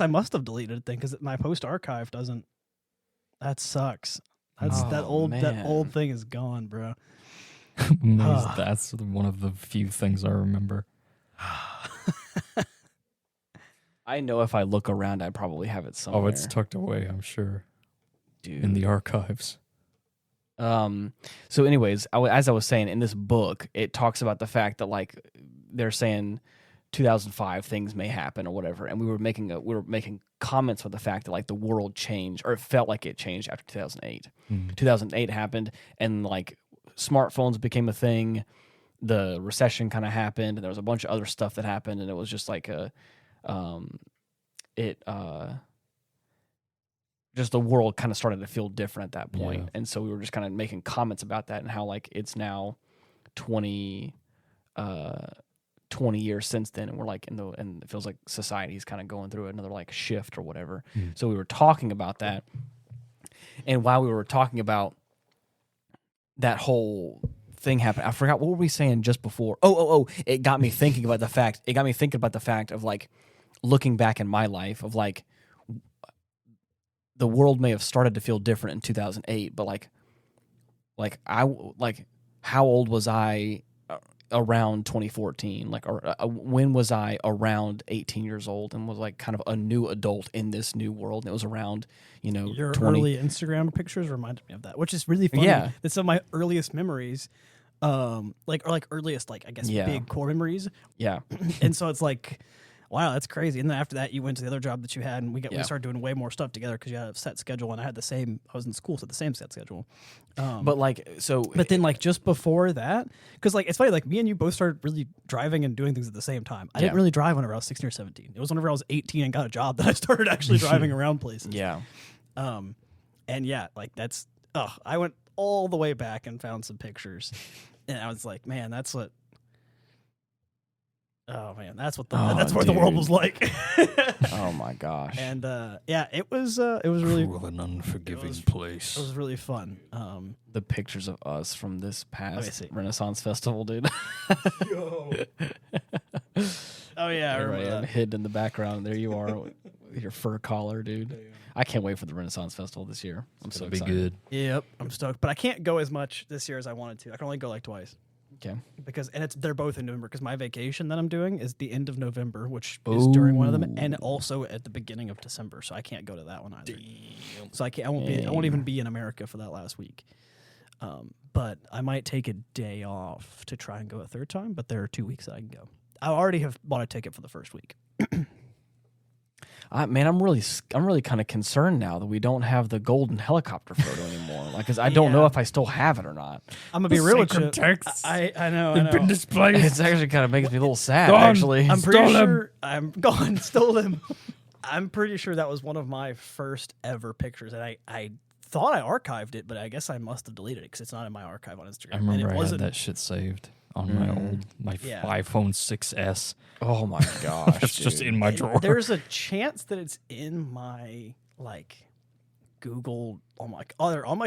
I must have deleted it then because my post archive doesn't. That sucks. That old thing is gone, bro. That's one of the few things I remember. I know if I look around, I probably have it somewhere. Oh, it's tucked away, I'm sure, dude, in the archives. So anyways, as I was saying, in this book, it talks about the fact that like they're saying 2005 things may happen or whatever, and we were making comments with the fact that like the world changed, or it felt like it changed after 2008. 2008 happened, and like smartphones became a thing. The recession kind of happened, and there was a bunch of other stuff that happened, and it was just like just the world kind of started to feel different at that point. Yeah. And so we were just kind of making comments about that and how like it's now 20 years since then, and we're like and it feels like society's kind of going through another like shift or whatever. So we were talking about that, and while we were talking about that whole thing happened, I forgot what were we saying just before. It got me thinking about the fact of like looking back in my life of like the world may have started to feel different in 2008, but like how old was I around 2014? Like, or when was I around 18 years old and was like kind of a new adult in this new world? And it was around, your 20. early Instagram pictures reminded me of that, which is really funny. Yeah. That's some of my earliest memories, earliest, I guess, big core memories. Yeah. And so it's like, wow, that's crazy. And then after that, you went to the other job that you had, and we started doing way more stuff together because you had a set schedule, and I was in school, so the same set schedule. But then like just before that, because like it's funny, like me and you both started really driving and doing things at the same time. I didn't really drive whenever I was 16 or 17. It was whenever I was 18 and got a job that I started actually driving around places. Yeah. And yeah, like that's I went all the way back and found some pictures, and I was like, man, that's what. Oh man, that's what the world was like. Oh my gosh. And it was really Cruel and unforgiving place. It was really fun. The pictures of us from this past Renaissance Festival, dude. Oh yeah, I remember that. Hidden in the background. There you are with your fur collar, dude. I can't wait for the Renaissance Festival this year. I'm so excited. Be good. Yep, I'm stoked. But I can't go as much this year as I wanted to. I can only go like twice. Okay. They're both in November because my vacation that I'm doing is the end of November, which is during one of them, and also at the beginning of December. So I can't go to that one either. Damn. So I won't even be in America for that last week. But I might take a day off to try and go a third time. But there are 2 weeks that I can go. I already have bought a ticket for the first week. Man, I'm really kind of concerned now that we don't have the golden helicopter photo anymore. Like, because I don't know if I still have it or not. I'm gonna be real with you. Texts. I know. They've been displayed. It's actually kind of makes me a little sad. Gone. Actually, I'm pretty sure I'm gone. Stole them. I'm pretty sure that was one of my first ever pictures, and I thought I archived it, but I guess I must have deleted it because it's not in my archive on Instagram. I remember and I had that shit saved on my iPhone 6S. Oh my gosh, that's just in my drawer. There's a chance that it's in my Google on my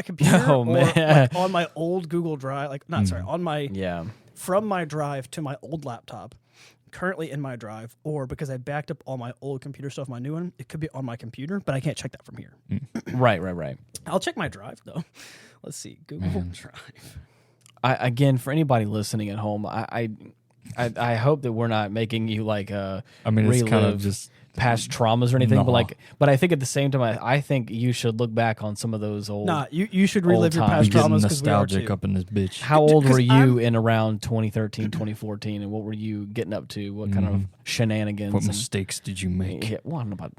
computer or on my old Google Drive. From my drive to my old laptop. currently in my drive, or because I backed up all my old computer stuff, my new one, it could be on my computer, but I can't check that from here. Right. I'll check my drive though. Let's see, Google Drive. Again, for anybody listening at home, I hope that we're not making you like I mean, it's kind of relive just past traumas or anything, Nah. but I think at the same time, I think you should look back on some of those old. Nah, you should relive your old past times. getting traumas because we are nostalgic too. up in this bitch. How old 'Cause were you I'm- in around 2013, 2014, and what were you getting up to? What kind of shenanigans? What and- mistakes did you make? Yeah, well, I don't know about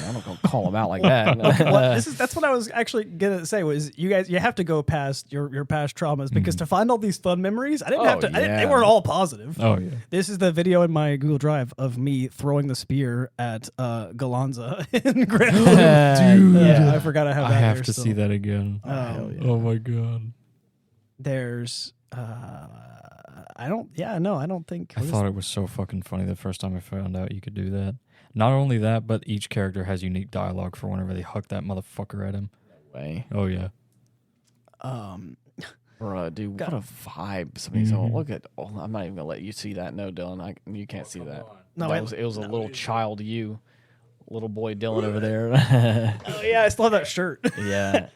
I'm not gonna call them out like that. Well, that's what I was actually gonna say was you guys you have to go past your past traumas because to find all these fun memories I didn't Oh, have to they yeah. weren't all positive. Oh yeah. This is the video in my Google Drive of me throwing the spear at Galanza in Grand. Dude. Yeah, I forgot I have I that. have there to still. see that again. hell yeah. Oh my god. There's I don't think I thought it was so fucking funny the first time I found out you could do that. Not only that, but each character has unique dialogue for whenever they huck that motherfucker at him. Way. Oh yeah. Bruh, dude, what a vibe! Somebody's on. Look at. Oh, I'm not even gonna let you see that. No, Dylan, you can't see that. No, That I- was, it was a little child, you, little boy Dylan over there. Oh yeah, I still have that shirt. Yeah.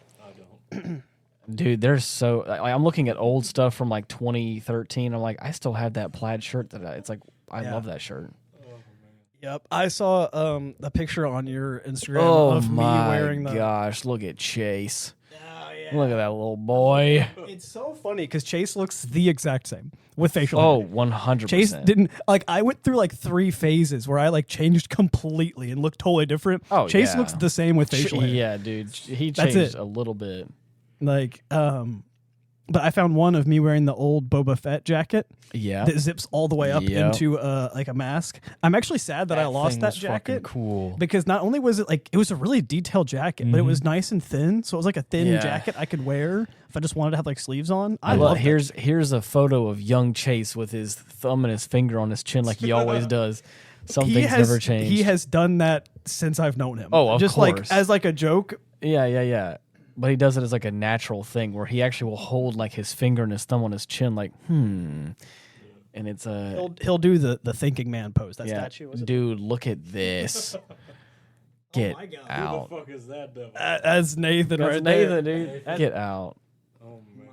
Dude, there's so like, I'm looking at old stuff from like 2013. I'm like, I still have that plaid shirt it's like I Yeah. love that shirt. Yep, I saw a picture on your Instagram Oh of me my wearing the. gosh, look at Chase. Oh, yeah. Look at that little boy. It's so funny because Chase looks the exact same with facial Oh, hair. 100%. Chase didn't like. I went through like 3 phases where I like changed completely and looked totally different. Oh, Chase yeah. looks the same with facial hair. Yeah, dude. He That's changed it. a little bit. Like, but I found one of me wearing the old Boba Fett jacket Yeah. that zips all the way up Yep. into like a mask. I'm actually sad that I lost thing that was fucking jacket. cool. Because not only was it like it was a really detailed jacket, but it was nice and thin, so it was like a thin Yeah. jacket I could wear if I just wanted to have like sleeves on. I I love love here's a photo of young Chase with his thumb and his finger on his chin like he always does. Some things never change. He has done that since I've known him. Oh, of just course. like as like a joke. Yeah. But he does it as like a natural thing where he actually will hold like his finger and his thumb on his chin like, and it's a He'll do the thinking man pose. That yeah. statue was Dude, look at this. Get my God. out. fuck is that devil? as Nathan That's right Nathan, there. dude. Get out. Oh man.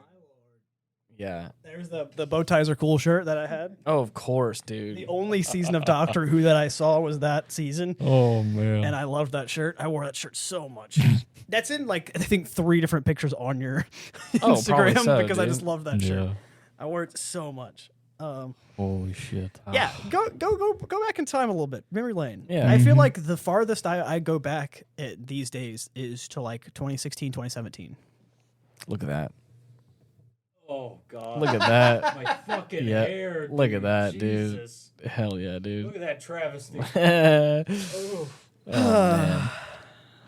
Yeah. There's the bow ties are cool shirt that I had. Oh, of course, The dude. only season of Doctor Who that I saw was that season. Oh man. And I loved that shirt. I wore that shirt so much. That's in like I think 3 different pictures on your Oh, Instagram probably so, because I dude. just love that shirt. yeah. I wore it so much. Holy shit. Yeah, go back in time a little bit. Memory lane. Yeah. I feel like the farthest I go back these days is to like 2016, 2017. Look at that. Oh god. Look at that. my fucking Yeah. hair. Look at dude. that, dude. Jesus. Hell yeah, dude. Look at that travesty. Oh, man.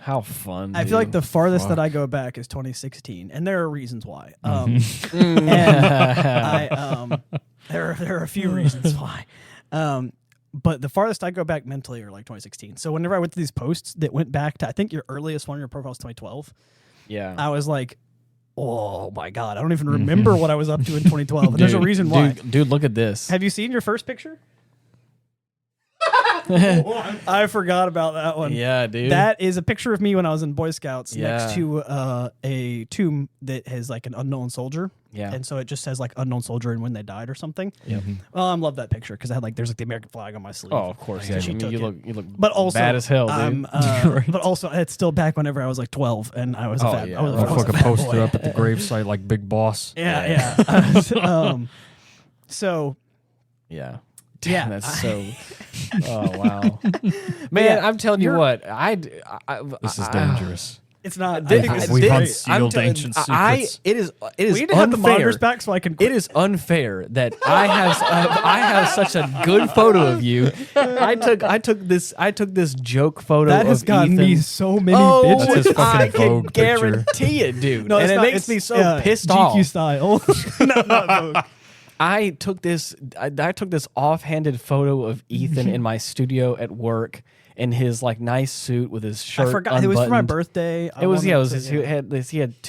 How fun. I feel like dude. the farthest that Fuck. I go back is 2016, and there are reasons why. And I there are a few reasons why. But the farthest I go back mentally are like 2016. So whenever I went to these posts that went back to I think your earliest one on your profile is 2012, yeah. I was like, oh my god, I don't even remember what I was up to in 2012. And there's a reason why. Dude, look at this. Have you seen your first picture? I forgot about that one. Yeah, dude. That is a picture of me when I was in Boy Scouts Yeah. next to a tomb that has like an unknown soldier. Yeah. And so it just says like unknown soldier and when they died or something. Yep. Well, I love that picture because I had like there's like the American flag on my sleeve. Oh, of course. Yeah. She I mean, took you it. look But also bad as hell, dude. But also it's still back whenever I was like 12 and I was a Oh, fat. yeah. I was, Oh, I was a Fucking fat posted boy. up at the gravesite like Big Boss. Yeah. So Yeah. Yeah, Damn, that's so. Oh wow, man! Yeah, I'm telling you you're- what, This is dangerous. it's not. I This- think it's We've great. unsealed ancient secrets. It is We need to have the unfair. monitors back so I can. It is unfair that I have such a good photo of you. I took this joke photo That has of gotten Ethan. me so many Oh, bitches. That's his fucking I can Vogue picture. guarantee it, dude. No, and it's it not, makes it's, me so pissed off. GQ style. not Vogue. I took this offhanded photo of Ethan in my studio at work in his like nice suit with his shirt I forgot. It was for my unbuttoned. birthday. It was he had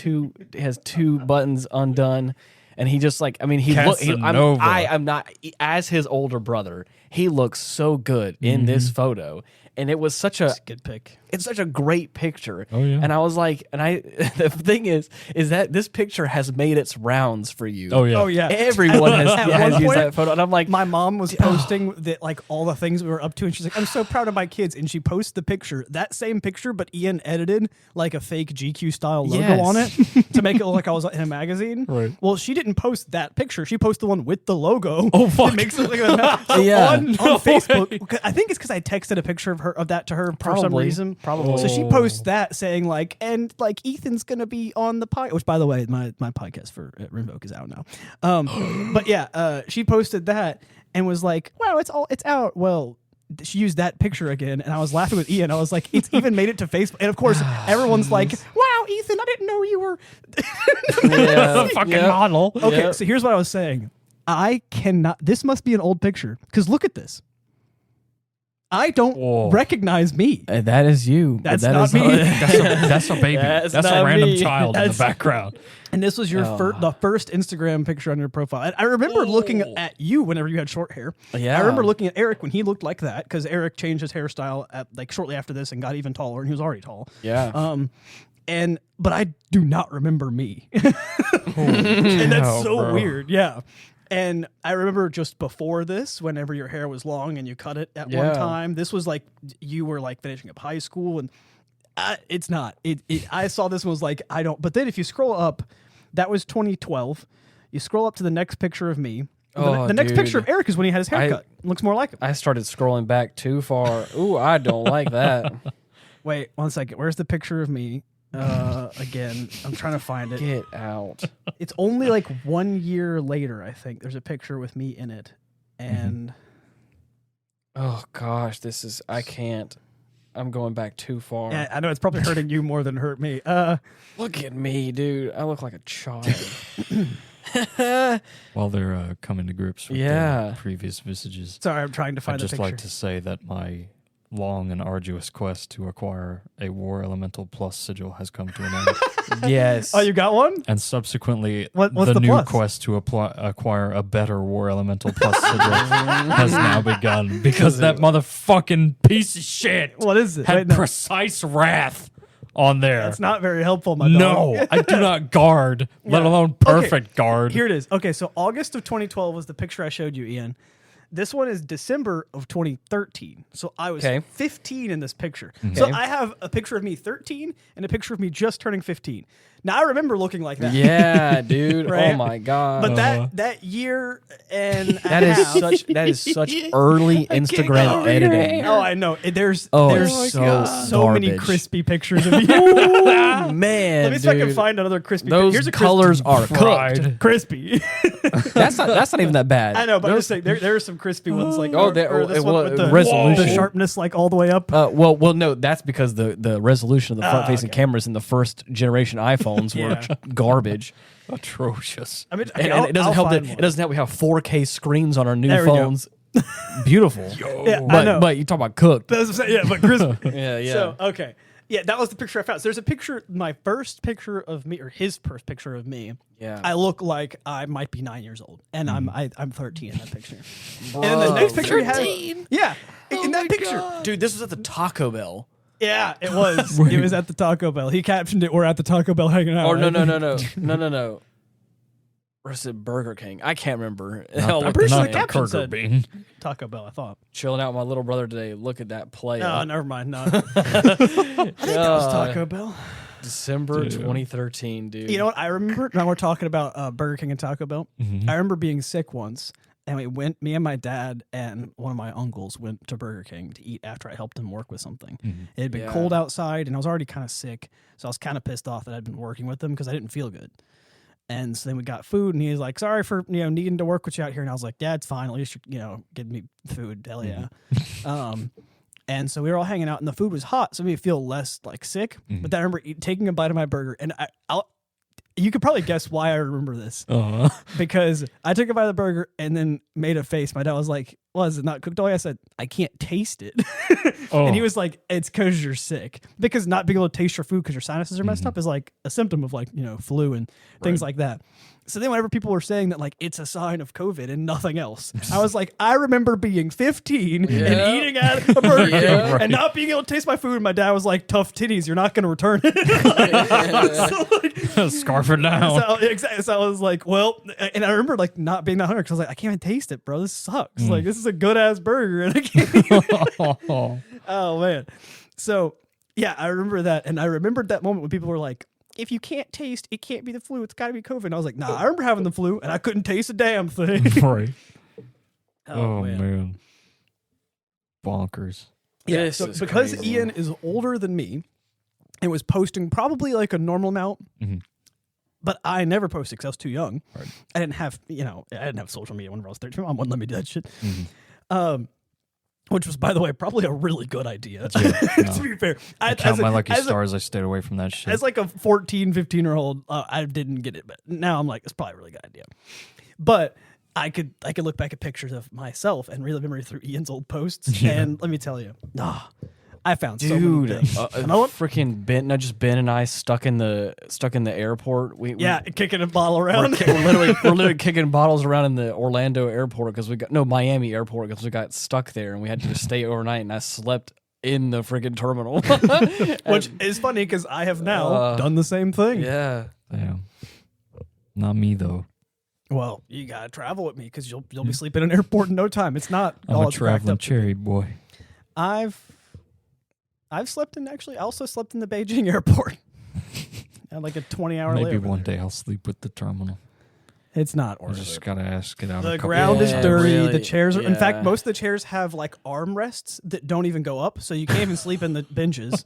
two buttons undone, and he just like, I mean, Casanova. I'm not, as his older brother, he looks so good in this photo. And it was such It's a good pick. it's such a great picture. Oh, yeah. And I was like, the thing is that this picture has made its rounds for you. Oh yeah. Oh yeah. Everyone has At one used point, that photo. And I'm like, my mom was posting that like all the things we were up to, and she's like, "I'm so proud of my kids." And she posts the picture, that same picture, but Ian edited like a fake GQ style logo Yes. on it to make it look like I was in a magazine. Right. Well, she didn't post that picture. She posted the one with the logo. Oh, fuck. It makes it look like a so Yeah. on Facebook. I think it's because I texted a picture of that to her for some Probably. reason. Probably. So she posts that saying like, and like Ethan's gonna be on the podcast. Which, by the way, my podcast for Rinvoke is out now. But yeah, she posted that and was like, "Wow, it's out." Well, she used that picture again, and I was laughing with Ian. I was like, "It's even made it to Facebook." And of course, everyone's like, "Wow, Ethan, I didn't know you were." yeah, Fucking yeah. model. Okay, Yeah. so here's what I was saying. I cannot. This must be an old picture because look at this. I don't Whoa. recognize me. That is you. That's That not is me. That's a baby. That's That's a not random me. child in the That's- background. And this was your the first Instagram picture on your profile. And I remember looking at you whenever you had short hair. Yeah. I remember looking at Eric when he looked like that because Eric changed his hairstyle at, like shortly after this and got even taller, and he was already tall. Yeah. But I do not remember me, and that's cow, so bro. weird. Yeah. And I remember just before this, whenever your hair was long and you cut it at one Yeah. time, this was like you were like finishing up high school, and it's not. I saw this and was like, I don't. But then if you scroll up, that was 2012. You scroll up to the next picture of me. Oh, the next dude. picture of Eric is when he had his haircut. Looks more like him. I started scrolling back too far. Ooh, I don't like that. Wait, 1 second. Where's the picture of me? Again, I'm trying to find it. Get out. It's only like 1 year later, I think. There's a picture with me in it. And Oh gosh, I can't. I'm going back too far. yeah, I know it's probably hurting you more than hurt me. Look at me, dude. I look like a child. While they're coming to grips with Yeah. their previous visages, Sorry, I'm trying to I'd find the just picture. like to say that my long and arduous quest to acquire a War Elemental Plus sigil has come to an end. Yes. Oh, you got one? And subsequently, What's the the new plus? quest to acquire a better War Elemental Plus sigil has now begun because that motherfucking piece of shit What is it? had Wait, no. precise wrath on there. That's not very helpful, my dog. No, I do not guard, let Yeah. alone perfect guard. Here it is. Okay, so August of 2012 was the picture I showed you, Ian. This one is December of 2013. So I was Okay. 15 in this picture. So I have a picture of me 13 and a picture of me just turning 15. Now I remember looking like that. Yeah, dude. Right? Oh my god. But that year and that a is half, that is such early Instagram editing. Oh, I know. There's It's so many garbage. crispy pictures of you. Oh, man, Let me see if I can dude. find another crispy. Those Here's a colors crispy, are cooked. crispy. That's not even that bad. I know, but I'm just saying there are some crispy ones like Oh, or this one well, with the resolution. the sharpness like all the way up. Well, no, that's because the resolution of the front-facing okay. cameras in the first generation iPhones were garbage, Atrocious. I mean, and, I'll it doesn't help find that one. it doesn't help. We have 4K screens on our new There we go. phones. Beautiful, Yeah, I know. but you talk about cooked. That's what I'm saying, yeah, but crispy. Yeah. So okay, yeah, that was the picture I found. So there's a picture, my first picture of me, or his first picture of me. Yeah. I look like I might be 9 years old, and I'm 13 in that picture. And then the next picture he had, yeah, in that picture, Dude, this was at the Taco Bell. yeah, it was. It was at the Taco Bell. He captioned it, "We're at the Taco Bell hanging out." Or right? no. Or is it Burger King? I can't remember. I'm pretty sure Not the the caption Burger said Bean. Taco Bell. I thought. Chilling out with my little brother today. Look at that play. Oh, never mind. No, I think that was Taco Bell. December 2013, dude. You know what I remember? Now we're talking about Burger King and Taco Bell. I remember being sick once, and me and my dad and one of my uncles went to Burger King to eat after I helped him work with something. It had been Yeah. cold outside, and I was already kind of sick, so I was kind of pissed off that I'd been working with them because I didn't feel good. And so then we got food, and he was like, "Sorry for needing to work with you out here." And I was like, "Yeah, it's fine. At least you're give me food. Hell yeah." And so we were all hanging out, and the food was hot, so it made me feel less like sick. But then I remember taking a bite of my burger, and you could probably guess why I remember this Uh-huh. because I took a bite of the burger and then made a face. My dad was like, is it not cooked all the way? I said, I can't taste it. Oh. And he was like, it's because you're sick. Because not being able to taste your food because your sinuses are messed up is like a symptom of like, flu and things like that. So then whenever people were saying that like it's a sign of COVID and nothing else, I was like, I remember being 15 and eating at a Burger King and not being able to taste my food. And my dad was like, tough titties, you're not going to return it. Scarf it down. So, exactly. So I was like, well, and I remember like not being that hungry because I was like, I can't even taste it, bro. This sucks. Like, this is a good ass burger. And I can't. Oh, man. So, yeah, I remember that. And I remembered that moment when people were like, if you can't taste, it can't be the flu. It's got to be COVID. And I was like, nah, I remember having the flu and I couldn't taste a damn thing. Right. Oh, man. Bonkers. Yeah, This so is because crazy. Ian is older than me and was posting probably like a normal amount, but I never posted because I was too young. Right. I didn't have, I didn't have social media when I was 13. My mom wouldn't let me do that shit. Which was, by the way, probably a really good idea. To be fair. I count my lucky stars. I stayed away from that shit. As like a 14, 15-year-old, I didn't get it. But now I'm like, it's probably a really good idea. But I could look back at pictures of myself and relive memory through Ian's old posts. Yeah. And let me tell you, I found so many things. Freaking Ben, not just Ben and I stuck in the airport. We kicking a bottle around. we're literally kicking bottles around in the Orlando airport because Miami airport because we got stuck there and we had to just stay overnight and I slept in the freaking terminal. Which is funny because I have now done the same thing. Yeah. Damn. Not me though. Well, you gotta travel with me because you'll be sleeping in an airport in no time. It's not I'm all a it's cracked traveling up to be. cherry boy. I've slept in I also slept in the Beijing airport. At like a 20-hour layover. Maybe one there. day I'll sleep with the terminal. It's not I worth just it. gotta ask it out. The a couple ground is times. dirty. really, The chairs are. In fact, yeah. most of the chairs have like armrests that don't even go up, so you can't even sleep in the benches.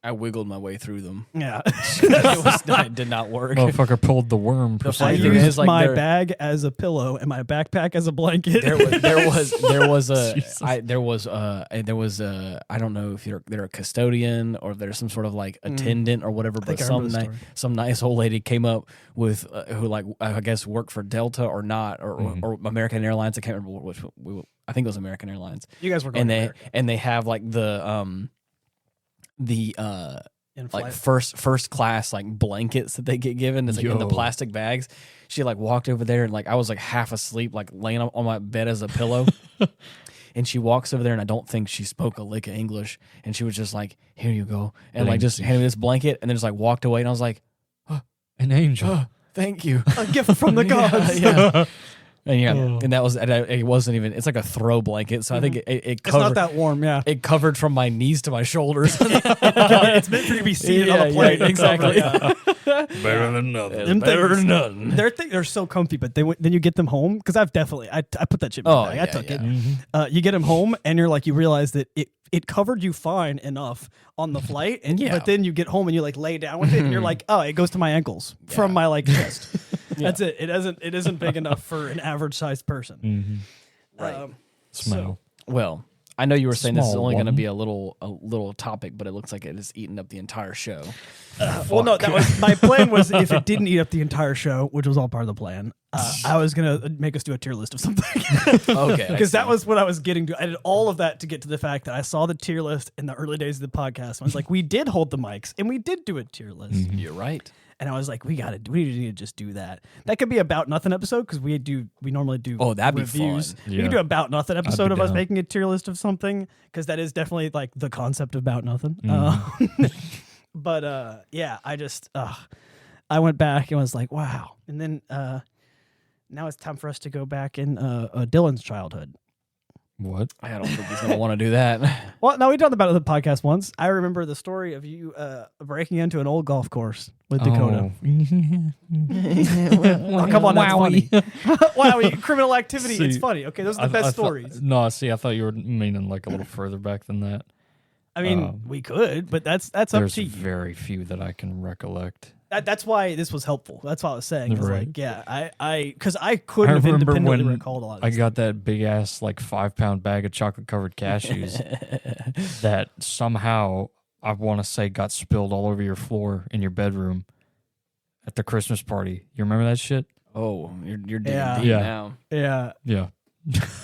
I wiggled my way through them. Yeah. It did not work. Motherfucker pulled the worm. The I funny procedure. thing used is, like, my there- bag as a pillow and my backpack as a blanket. there was a Jesus. I don't know if they're a custodian or if there's some sort of like attendant or whatever, but think I remember the story. some nice old lady came up with who like I guess worked for Delta or not or American Airlines. I can't remember which. I think it was American Airlines. You guys were going And they have like the in like flight. first class like blankets that they get given. It's like in the Yo. plastic bags. She like walked over there and like I was like half asleep, like laying on my bed as a pillow. And she walks over there and I don't think she spoke a lick of English. And she was just like, "Here you go," and like Thank just you. handed me this blanket and then just like walked away. And I was like, An angel. "Thank you." A gift from the gods. Yeah. And that was it wasn't even. It's like a throw blanket, so I think it It's covered. not that warm, yeah. It covered from my knees to my shoulders. It's meant for you to be seated on a plane. exactly. Better than nothing. Them Better things- than nothing. They're so comfy, but then you get them home because I put that shit in my bag. I took it. You get them home and you're like you realize that it covered you fine enough on the flight, and but then you get home and you like lay down with it and you're like, oh, it goes to my ankles from my like chest. That's it. It isn't big enough for an average sized person. Right. Smell. Well, I know you were saying this is Small only going to one. be a little topic, but it looks like it has eaten up the entire show. Well, no, that was my plan. Was if it didn't eat up the entire show, which was all part of the plan, I was gonna make us do a tier list of something. Okay, Because that was what I was getting to. I did all of that to get to the fact that I saw the tier list in the early days of the podcast. I was like, we did hold the mics and we did do a tier list. You're right. And I was like, we need to just do that. That could be about nothing episode because we normally do. Oh, that'd be reviews. fun. We Yeah. could do about nothing episode be of us down. making a tier list of something because that is definitely like the concept of about nothing. But yeah, I went back and was like, wow. And then now it's time for us to go back in Dylan's childhood. What? I don't think he's going to want to do that. Well, no, we talked about it on the podcast once. I remember the story of you breaking into an old golf course with Dakota. Oh, come on, that's funny. Wow, criminal activity. It's See, funny. Okay, those are the best stories. No, see, I thought you were meaning like a little further back than that. I mean, we could, but that's up There's to you. very few that I can recollect. That's why this was helpful. That's what I was saying. It's Right. like, yeah, because I couldn't have remember independently when recalled a lot of I this. got that big ass like 5-pound bag of chocolate covered cashews that somehow I want to say got spilled all over your floor in your bedroom at the Christmas party. You remember that shit? Oh, you're digging Yeah. deep Yeah. now. Yeah. Yeah.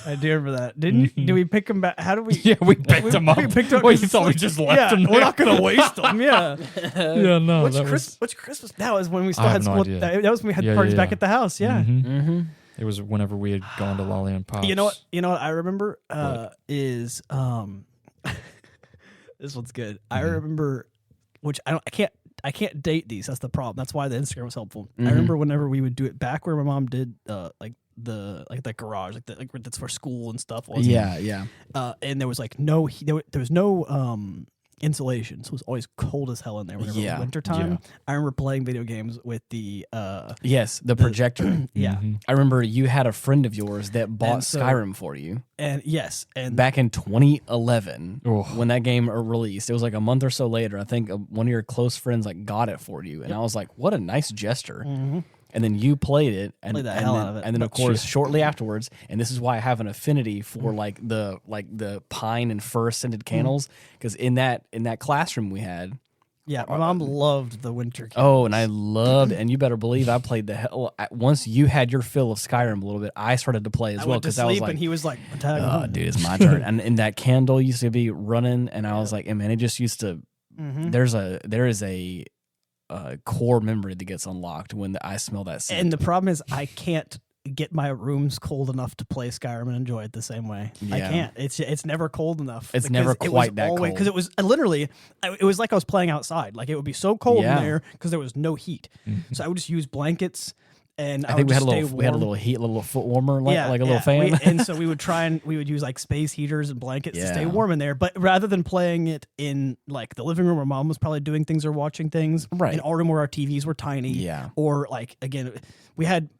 I do remember that. Didn't you? Did we pick him back? How did we? Yeah, we picked him up. We picked him up. Well, you thought we just left him there. We're not going to waste them. Yeah. Yeah, no. Which Christmas? That was when we still I had have no school. idea. That was when we had Yeah, parties yeah, back yeah. at the house. Yeah. Mm-hmm. It was whenever we had gone to Lolly and Pops. You know what I remember is this one's good. I remember, which I can't date these. That's the problem. That's why the Instagram was helpful. I remember whenever we would do it back where my mom did like the garage, like that's for school and stuff. Wasn't it? Yeah. And there was like no there was no insulation, so it was always cold as hell in there whenever it was wintertime. Yeah. I remember playing video games with the Yes, the projector. yeah. I remember you had a friend of yours that bought And so- Skyrim for you And yes, and back in 2011 Oh. when that game released. It was like a month or so later. I think one of your close friends like got it for you, and I was like, "What a nice gesture." And then you played it, and Played the and hell then, out of it. And then of But course, shortly afterwards, and this is why I have an affinity for like the pine and fir scented candles, because in that classroom we had. yeah, my mom loved the winter games. Oh, and I loved, and you better believe I played the hell. Once you had your fill of Skyrim a little bit, I started to play as I well went to because I was sleep like, and he was like, "Oh, dude, it's my turn." And that candle used to be running, and I was like, "Man, it just used to." There is a core memory that gets unlocked when I smell that scent. And the problem is, I can't get my rooms cold enough to play Skyrim and enjoy it the same way. I Yeah. can't. It's never cold enough. It's because never it was quite that cold. because it was literally it was like I was playing outside. Like it would be so cold Yeah. in there because there was no heat. So I would just use blankets. And I think would we had a just stay little, we had a warm. little heat, a little foot warmer, like a little fan. And so we would we would use like space heaters and blankets to stay Yeah. warm in there. But rather than playing it in like the living room where mom was probably doing things or watching things, Right. in our room where our TVs were tiny, Yeah. or like again, we had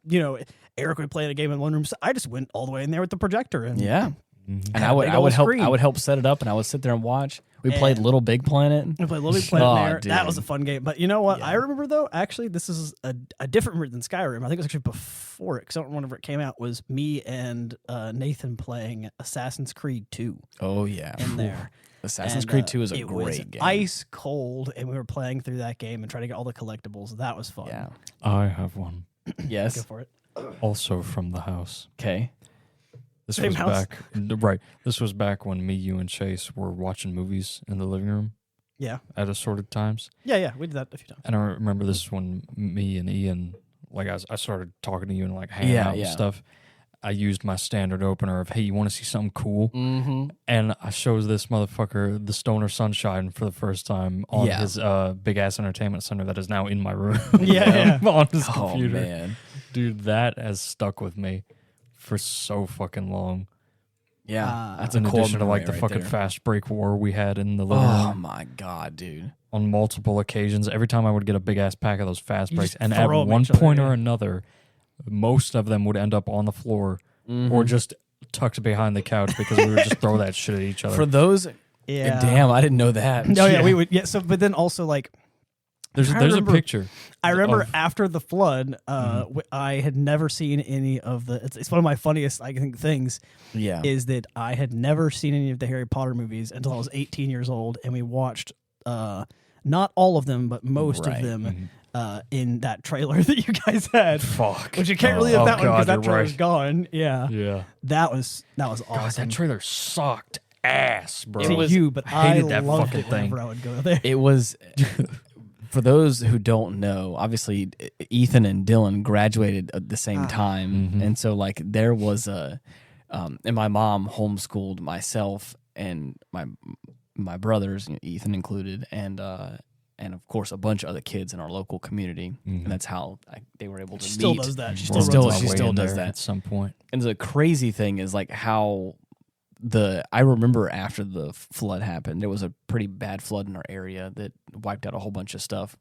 Eric would play in a game in one room. So I just went all the way in there with the projector and Yeah. And Had I a would big I would old help screen. I would help set it up, and I would sit there and watch. We played And- Little Big Planet. we played Little Big Planet Oh, in there. dude. That was a fun game. But you know what? Yeah. I remember though. Actually, this is a different route than Skyrim. I think it was actually before it. Because I don't remember whenever it came out. Was me and Nathan playing Assassin's Creed 2 Oh yeah. in there. Assassin's And, Creed 2 is a it was great game. ice cold, and we were playing through that game and trying to get all the collectibles. That was fun. Yeah. I have one. Go Yes. for it. Also from the house. Okay. This Same was house? back right. This was back when me, you, and Chase were watching movies in the living room Yeah. at assorted times. Yeah. We did that a few times. And I remember this is when me and Ian, like I started talking to you and like hanging Yeah, out and yeah. stuff. I used my standard opener of, "Hey, you want to see something cool?" Mm-hmm. And I shows this motherfucker the Stoner Sunshine for the first time on Yeah. his big ass entertainment center that is now in my room. Yeah. On his Oh computer. man. Dude, that has stuck with me for so fucking long. Yeah. That's In a core addition to like the memory right fucking there. fast break war we had in the living Oh room my god, dude. on multiple occasions. Every time I would get a big ass pack of those fast You breaks, just and at throw 'em at one each other, point yeah. or another, most of them would end up on the floor Mm-hmm. or just tucked behind the couch because we would just throw that shit at each other. For those, Yeah. damn, I didn't know that. No, yeah, Yeah. we would. Yeah. So, but then also like. there's I a remember- picture. I remember of- after the flood, I had never seen any of the. It's one of my funniest, I think, things Yeah. is that I had never seen any of the Harry Potter movies until I was 18 years old, and we watched not all of them, but most Right. of them in that trailer that you guys had. Fuck. Which you can't really have Oh, that one because God, that you're trailer's right. gone. Yeah, Yeah. that was God, awesome. that trailer sucked ass, bro. To you, but I hated that loved fucking it whenever thing. I would go there. It was, for those who don't know, obviously Ethan and Dylan graduated at the same time. Mhm. And so like there was and my mom homeschooled myself and my brothers, Ethan included, and of course a bunch of other kids in our local community. Mhm. And that's how they were able to She still meet. does that. She Well, still Still- runs on she my way still in does there that. at some point. And the crazy thing is like how I remember after the flood happened, there was a pretty bad flood in our area that wiped out a whole bunch of stuff.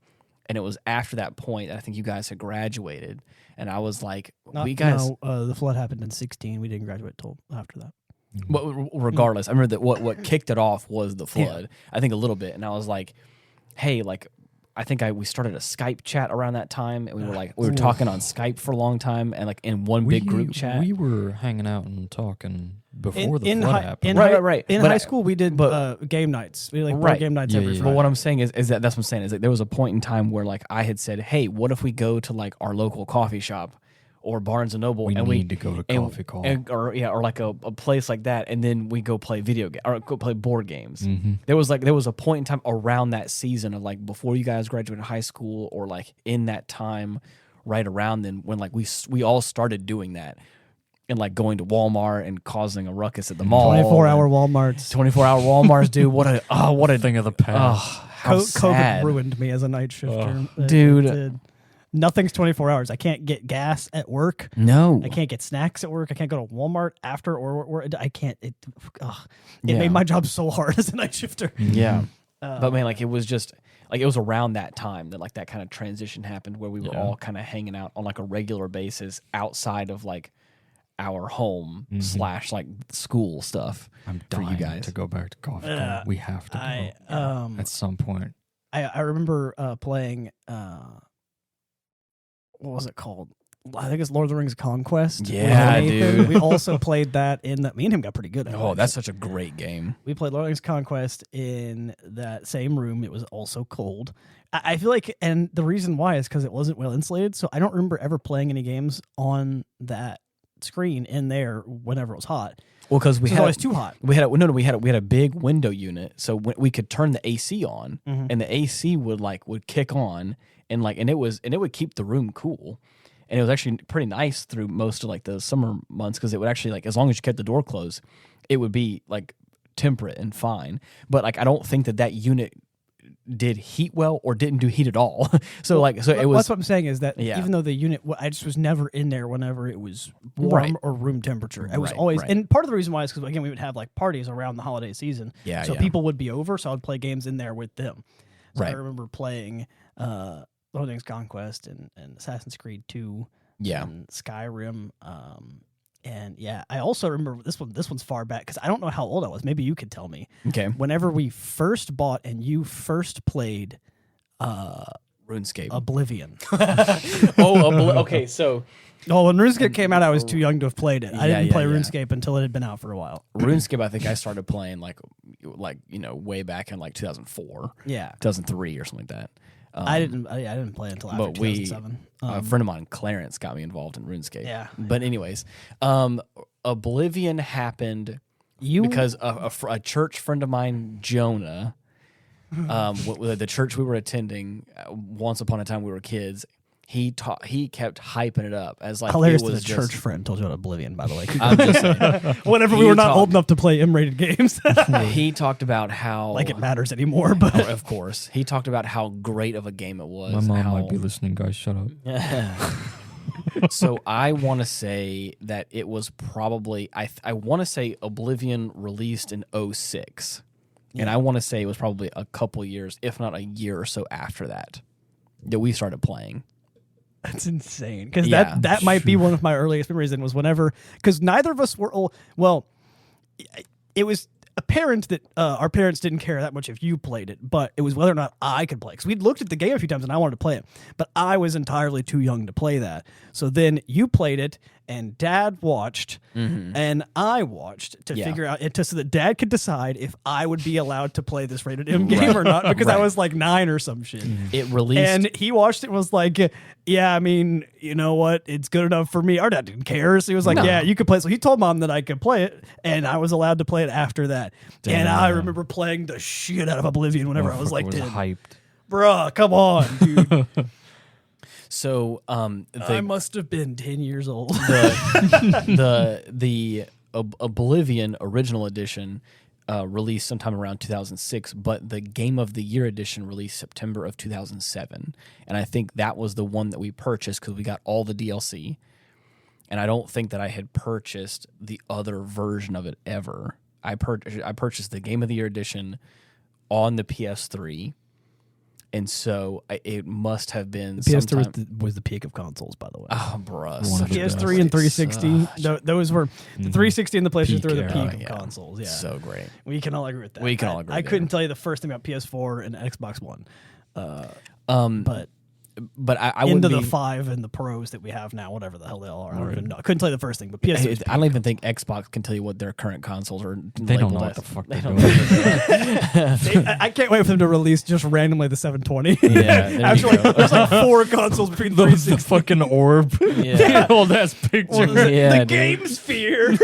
And it was after that point that I think you guys had graduated. And I was like, the flood happened in 16. We didn't graduate till after that. but regardless, I remember that what kicked it off was the flood. I think a little bit. And I was like, hey, like, I think we started a Skype chat around that time, and we were talking on Skype for a long time, and like in one big group chat. We were hanging out and talking before the in flood high, happened. in Right, high, right. In But high school, we did game nights. We like board game nights Yeah, every yeah, Friday. But what I'm saying is that's what I'm saying is that there was a point in time where like I had said, hey, what if we go to like our local coffee shop or Barnes and Noble, We and need to go to Coffee Call. or like a place like that, and then we go play or go play board games. Mm-hmm. There was a point in time around that season of like before you guys graduated high school, or like in that time right around then when like we all started doing that. And like going to Walmart and causing a ruckus at the mall. 24-hour Walmarts. 24-hour Walmarts, dude. What a Thing of the past. how COVID sad. ruined me as a night shifter. Dude. It did. Nothing's 24 hours. I can't get gas at work. No, I can't get snacks at work. I can't go to Walmart after or I can't. It Yeah. made my job so hard as a night shifter. Yeah, but man, like it was just like it was around that time that like that kind of transition happened where we were all kind of hanging out on like a regular basis outside of like our home / like school stuff. I'm for you dying guys to go back to Coffee Call. We have to go at some point. I remember playing. What was it called? I think it's Lord of the Rings Conquest. with Yeah, Nathan. dude. We also played that in that. Me and him got pretty good at it. Oh, that's such a great game. We played Lord of the Rings Conquest in that same room. It was also cold. I feel like, and the reason why is because it wasn't well insulated. So I don't remember ever playing any games on that screen in there whenever it was hot. Well, because we It was had always too hot. we had a big window unit, so we could turn the AC on, and the AC would kick on, and it would keep the room cool, and it was actually pretty nice through most of like the summer months because it would actually like as long as you kept the door closed, it would be like temperate and fine. But like I don't think that unit did heat well or didn't do heat at all. so it was. That's what I'm saying is that Yeah. even though the unit, I just was never in there whenever it was warm Right. or room temperature. I was Right, always, right. and part of the reason why is because again we would have like parties around the holiday season. Yeah, So yeah. people would be over, so I would play games in there with them. So I Right. remember playing Lord of the Rings Conquest and Assassin's Creed 2. Yeah. And Skyrim. And yeah, I also remember this one. This one's far back because I don't know how old I was. Maybe you could tell me. Okay. Whenever we first bought and you first played RuneScape. Oblivion. Okay. So Oh, when RuneScape came out, I was too young to have played it. I Yeah, didn't play yeah. RuneScape until it had been out for a while. RuneScape, I think I started playing like way back in like 2004, Yeah, 2003 or something like that. I didn't play until after But 2007. A friend of mine, Clarence, got me involved in RuneScape. Yeah. But anyways, Oblivion happened because a church friend of mine, Jonah, the church we were attending, once upon a time we were kids. He kept hyping it up as like hilarious it that was a church friend told you about Oblivion, by the way. I'm just saying. Whenever He we were not talked- old enough to play M-rated games, He talked about how like it matters anymore. But of course, he talked about how great of a game it was. My mom how, might be listening, guys. Shut up. So I want to say that it was probably I want to say Oblivion released in 2006. And I want to say it was probably a couple years, if not a year or so after that we started playing. that's insane because Yeah. that might be one of my earliest memories. And was whenever because neither of us were old. Well, it was apparent that our parents didn't care that much if you played it, but it was whether or not I could play. Because we'd looked at the game a few times and I wanted to play it, but I was entirely too young to play that. So then you played it, and Dad watched, and I watched to Yeah. figure out so that Dad could decide if I would be allowed to play this rated M game or not, because I Right. was like 9 or some shit. It released And he watched it and was like, yeah, I mean, you know what? It's good enough for me. Our dad didn't care. So he was like, No. yeah, you could play it. So he told Mom that I could play it, and I was allowed to play it after that. And I remember playing the shit out of Oblivion whenever I was like 10. hyped. Bruh, come on, dude. so I must have been 10 years old. the Oblivion original edition released sometime around 2006, but the Game of the Year edition released September of 2007, and I think that was the one that we purchased because we got all the DLC, and I don't think that I had purchased the other version of it ever. I purchased the Game of the Year edition on the PS3. And so it must have been PS3 was the peak of consoles, by the way. Oh, bruh. One of the best. PS3 and 360. Those were the 360 and the PlayStation 3 were the Peak peak era. of Yeah. consoles. Yeah, So great. we can all agree with that. We can all agree I there. couldn't tell you the first thing about PS4 and Xbox One, Um, but but I into wouldn't the be, 5 and the Pros that we have now, whatever the hell they are. I don't Right. even know. I couldn't tell you the first thing, but PS. I don't even think Xbox can tell you what their current consoles are. They don't know labeled what as. the fuck They they're don't doing. I can't wait for them to release just randomly the 720. Yeah, there After you go. there's like 4 consoles between the 360. fucking orb. Yeah. Old ass picture. Yeah, the dude. Game Sphere.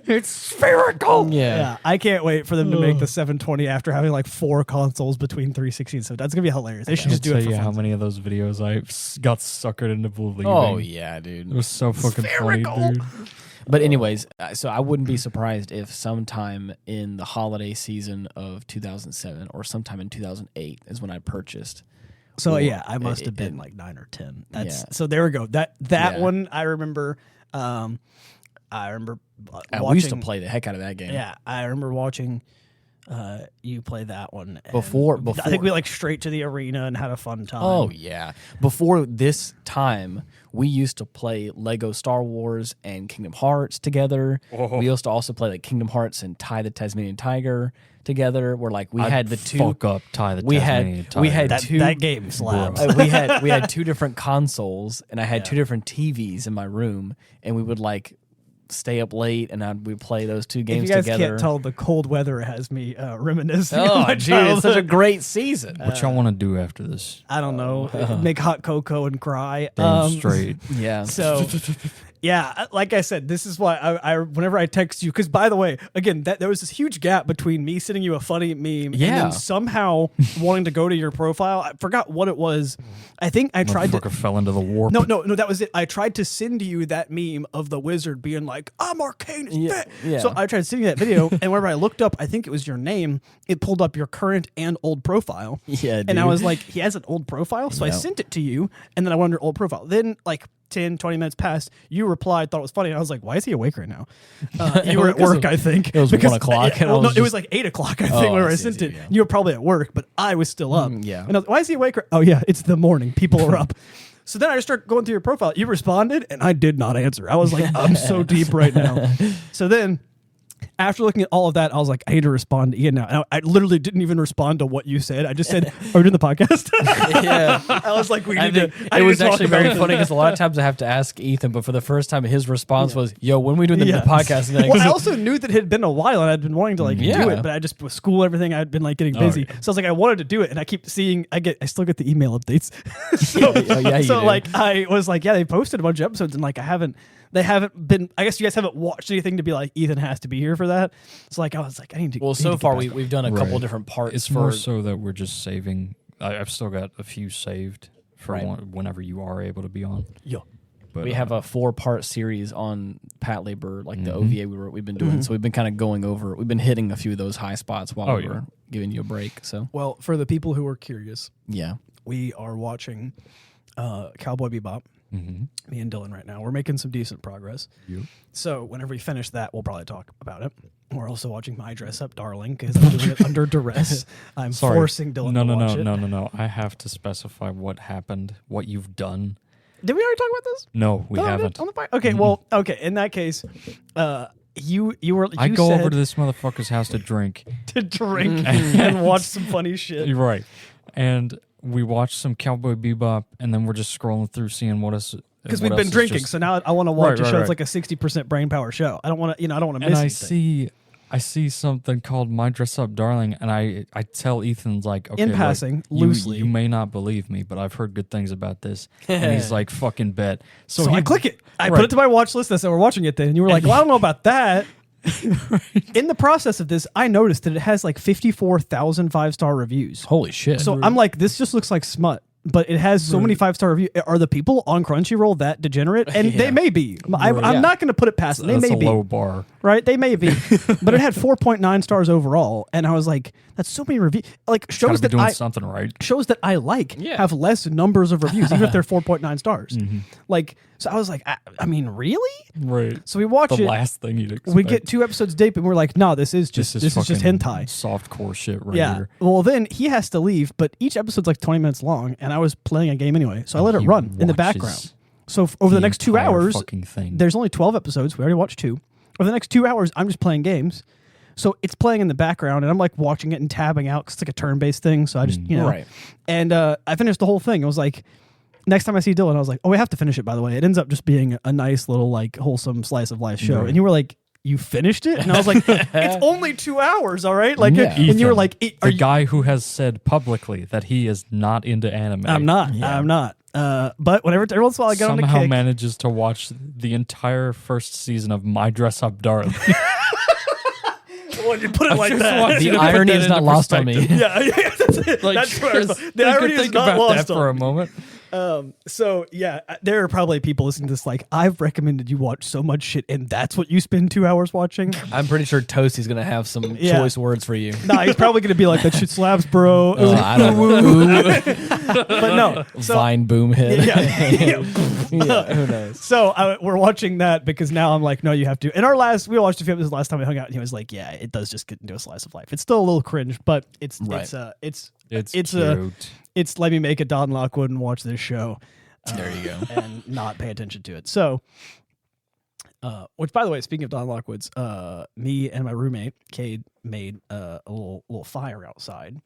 It's spherical. Yeah, I can't wait for them to make the 720 after having like 4 consoles between 360 and 7. That's gonna be hilarious. They should just do tell it for you how fun. many of those videos I got suckered into believing. Oh yeah, dude. It was so fucking Spherical. funny, dude. But anyways, so I wouldn't be surprised if sometime in the holiday season of 2007 or sometime in 2008 is when I purchased. So Or- yeah, I must have been and- like 9 or 10. That's Yeah. so there we go. That Yeah. one I remember. I remember watching. We used to play the heck out of that game. Yeah, I remember watching you play that one and Before- I think we like straight to the arena and had a fun time. Oh yeah. Before this time, we used to play Lego Star Wars and Kingdom Hearts together. Oh. We used to also play like Kingdom Hearts and Ty the Tasmanian Tiger together. Where like we had the two. Fuck up, Ty the we had- Tasmanian we Tiger. had that, two- that game slaps. we had 2 different consoles, and I had 2 different TVs in my room, and we would like stay up late, and we'd play those 2 If games you guys together. can't tell, the cold weather has me reminiscing. of Oh, my dude, it's such a childhood. great season. What y'all want to do after this? I don't know. Make hot cocoa and cry. Damn straight. Yeah. So, yeah, like I said, this is why I whenever I text you, because by the way, again, there was this huge gap between me sending you a funny meme and Yeah. then somehow wanting to go to your profile. I forgot what it was. I think I tried to. Motherfucker fell into the warp. No, that was it. I tried to send you that meme of the wizard being like, "I'm arcane as Yeah, fit." yeah. So I tried sending that video, and whenever I looked up, I think it was your name. It pulled up your current and old profile. Yeah, And I dude. was like, he has an old profile, so I Yeah. sent it to you, and then I went on your old profile. Then like 10, 20 minutes passed. You replied, thought it was funny. And I was like, why is he awake right now? You were at Because work, I think. it was 1 o'clock, and I Well, no, was it was just- like 8 o'clock, I Oh, think, whenever I I see, sent it. yeah. You were probably at work, but I was still up. yeah. And I was, why is he awake? Oh, yeah, it's the morning. People are up. So then I just started going through your profile. You responded, and I did not answer. I was like, I'm so deep right now. So then, after looking at all of that, I was like, I need to respond to Ian now. And I literally didn't even respond to what you said. I just said, are we doing the podcast? Yeah. I was like, we I need to. think I it need was to talk actually about very this. funny because a lot of times I have to ask Ethan, but for the first time, his response was, "Yo, when are we doing the Yeah. podcast?" And Well, I also knew that it had been a while and I'd been wanting to like Yeah. do it, but I just with school, everything, I'd been like getting busy. So I was like, I wanted to do it, and I keep seeing, I still get the email updates. So, Yeah, you so do. like I was like, yeah, they posted a bunch of episodes, and like they haven't been. I guess you guys haven't watched anything to be like, Ethan has to be here for that. So like I was like, I need to. well, I need so to get far back. we've done a couple Right. different parts. It's for more so that we're just saving. I've still got a few saved for Right. whenever you are able to be on. Yeah. But, we have a 4-part series on Pat Labor, like the Mhm. OVA we've been doing. So we've been kind of going over. We've been hitting a few of those high spots while Oh, we yeah. were giving you a break. So Well, for the people who are curious, yeah, we are watching Cowboy Bebop. Mhm. Me and Dylan right now. We're making some decent progress. Yep. So whenever we finish that, we'll probably talk about it. We're also watching My Dress Up Darling because I'm doing it under duress. I'm Sorry. forcing Dylan to watch it. No. I have to specify what happened, what you've done. Did we already talk about this? No, we No, haven't. On the podcast? Okay, well, okay. In that case, you I go said over to this motherfucker's house to drink. to drink and watch some funny shit. You're right. And we watched some Cowboy Bebop, and then we're just scrolling through seeing what is. Because what we've been else is drinking, just- so now I want to watch a Right, show right, that's like a 60% brain power show. I don't want to, I don't want to and miss anything. I see something called My Dress Up Darling, and I tell Ethan's like, okay, In look, passing, you- loosely. you may not believe me, but I've heard good things about this. And he's like, fucking bet. So he- I click it. I put Right. it to my watch list. I said, we're watching it then. And you were like, well, I don't know about that. In the process of this, I noticed that it has like 54,000 5-star reviews. holy shit. So I'm like, this just looks like smut. But it has so many 5-star reviews. Are the people on Crunchyroll that degenerate? And they Yeah. may be. I'm Yeah. not going to put it past them. They That's may a be. low bar. Right? They may be. But it had 4.9 stars overall. And I was like, that's so many reviews. Like Gotta shows be that doing I something right. shows that I like Yeah. have less numbers of reviews, even if they're 4.9 stars. Mm-hmm. Like, so I was like, I mean, really? Right. So we watch The it. last thing you'd expect. We get 2 episodes deep, and we're like, no, this is just this is just fucking hentai. soft core shit right Yeah. here. Well, then he has to leave, but each episode's like 20 minutes long, and I was playing a game anyway, so I let it He run in the watches background. So over the next 2 entire hours, fucking thing. there's only 12 episodes. We already watched 2. Over the next 2 hours, I'm just playing games. So it's playing in the background, and I'm like watching it and tabbing out because it's like a turn-based thing. So I just, Right. And I finished the whole thing. I was like, next time I see Dylan, I was like, oh, we have to finish it, by the way. It ends up just being a nice little, like, wholesome slice of life show. Right. And you were like, you finished it? And I was like, it's only 2 hours, all right? Like, Yeah. and you were Ethan, like, the guy who has said publicly that he is not into anime. I'm not. Yeah. I'm not. But whenever every once in a while I get on a somehow kick. manages to watch the entire first season of My Dress Up Darling. Well, you put it like just that. wanted The you to put irony that is not into lost on me. yeah, that's it. Like, That's what I just thought. The irony is think not about lost that for a on me. moment. So yeah, there are probably people listening to this like, I've recommended you watch so much shit, and that's what you spend 2 hours watching. I'm pretty sure Toasty's gonna have some Yeah. choice words for you. Nah, he's probably gonna be like, that shit slaps, bro. I don't know. But no, so Vine boom hit. yeah. Yeah, who knows? So we're watching that because now I'm like, no, you have to. And we watched a few episodes last time we hung out, and he was like, yeah, it does just get into a slice of life. It's still a little cringe, but it's Right. it's Cute. it's let me make a Don Lockwood and watch this show. There you go. And not pay attention to it. So, which by the way, speaking of Don Lockwood's, me and my roommate Cade made a little fire outside.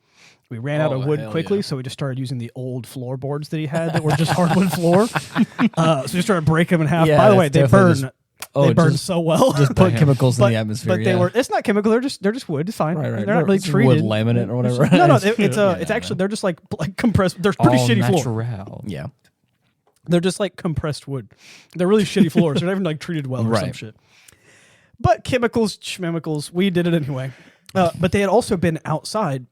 We ran out Oh, of wood hell quickly, yeah. so we just started using the old floorboards that he had that were just hardwood floor. So we started breaking them in half. Yeah, By the way, it's they definitely burn. Oh, They burn just so well. put chemicals in the atmosphere. But they were. It's not chemical. They're just wood. It's fine. right, right. They're not really It's treated. wood laminate or whatever. No, Yeah, it's actually they're just like compressed. They're pretty All shitty floor. natural. Yeah. They're just like compressed wood. They're really shitty floors. They're not even like treated well or some Right. shit. But chemicals, schmemicals, we did it anyway. But they had also been outside,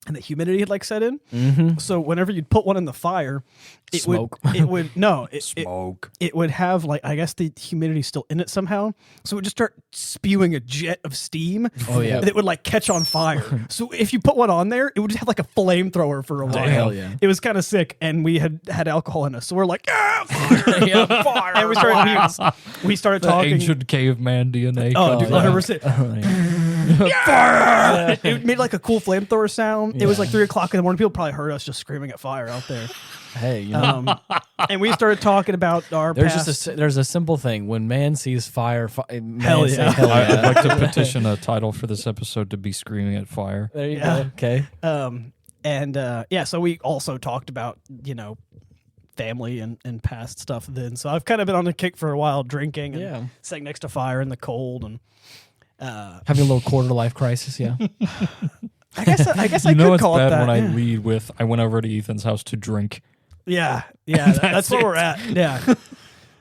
and the humidity had like set in. Mm-hmm. So whenever you'd put one in the fire, it Smoke. it would have like, I guess the humidity still in it somehow. So it would just start spewing a jet of steam. Oh, yeah. that would like catch on fire. So if you put one on there, it would just have like a flamethrower for a while. hell yeah. It was kind of sick, and we had alcohol in us, so we're like, ah, fire, Yeah, fire. And we started The talking. ancient caveman DNA. Oh, dude, yeah. 100%. Fire! It made like a cool flamethrower sound. It was like 3 o'clock in the morning. People probably heard us just screaming at fire out there. Hey, you know, And we started talking about our there's past. just there's a simple thing. When man sees fire, man Hell say yeah. hell I'd yeah. like to petition a title for this episode to be Screaming at Fire. There you Yeah. go. Okay. So we also talked about, family and past stuff then. So I've kind of been on a kick for a while, drinking and Yeah. sitting next to fire in the cold. And Having a little quarter life crisis. Yeah. I guess I You know could it's call it bad that. when I yeah. lead with, I went over to Ethan's house to drink. Yeah, that's where we're at. Yeah.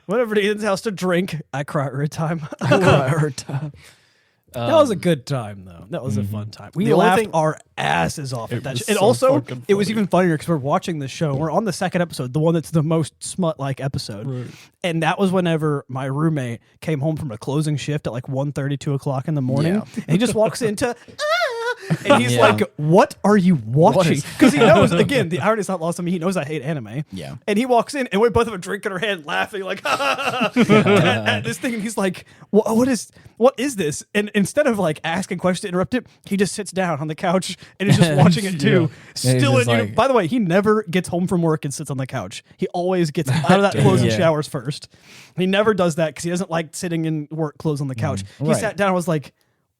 Whenever to Ethan's house to drink, I cry every time. That was a good time, though. That was a fun time. We The only laughed thing- our asses off at that was shit. And so also, fucking it was funny. even funnier because we're watching the show. We're on the second episode, the one that's the most smut-like episode. Right. And that was whenever my roommate came home from a closing shift at like 1:30, 2 o'clock in the morning. Yeah. And he just walks into... And he's Yeah. like, what are you watching? is- Because he knows, again, the irony is not lost on me. He knows I hate anime. Yeah. And he walks in, and we both have a drink in our hand, laughing, like, at this thing. And he's like, what is this? And instead of like asking questions to interrupt it, he just sits down on the couch and is just watching it too. Yeah, he's Still just in uniform. like- By the way, he never gets home from work and sits on the couch. He always gets out of that clothes and Yeah. showers first. He never does that because he doesn't like sitting in work clothes on the couch. He Right. sat down and was like,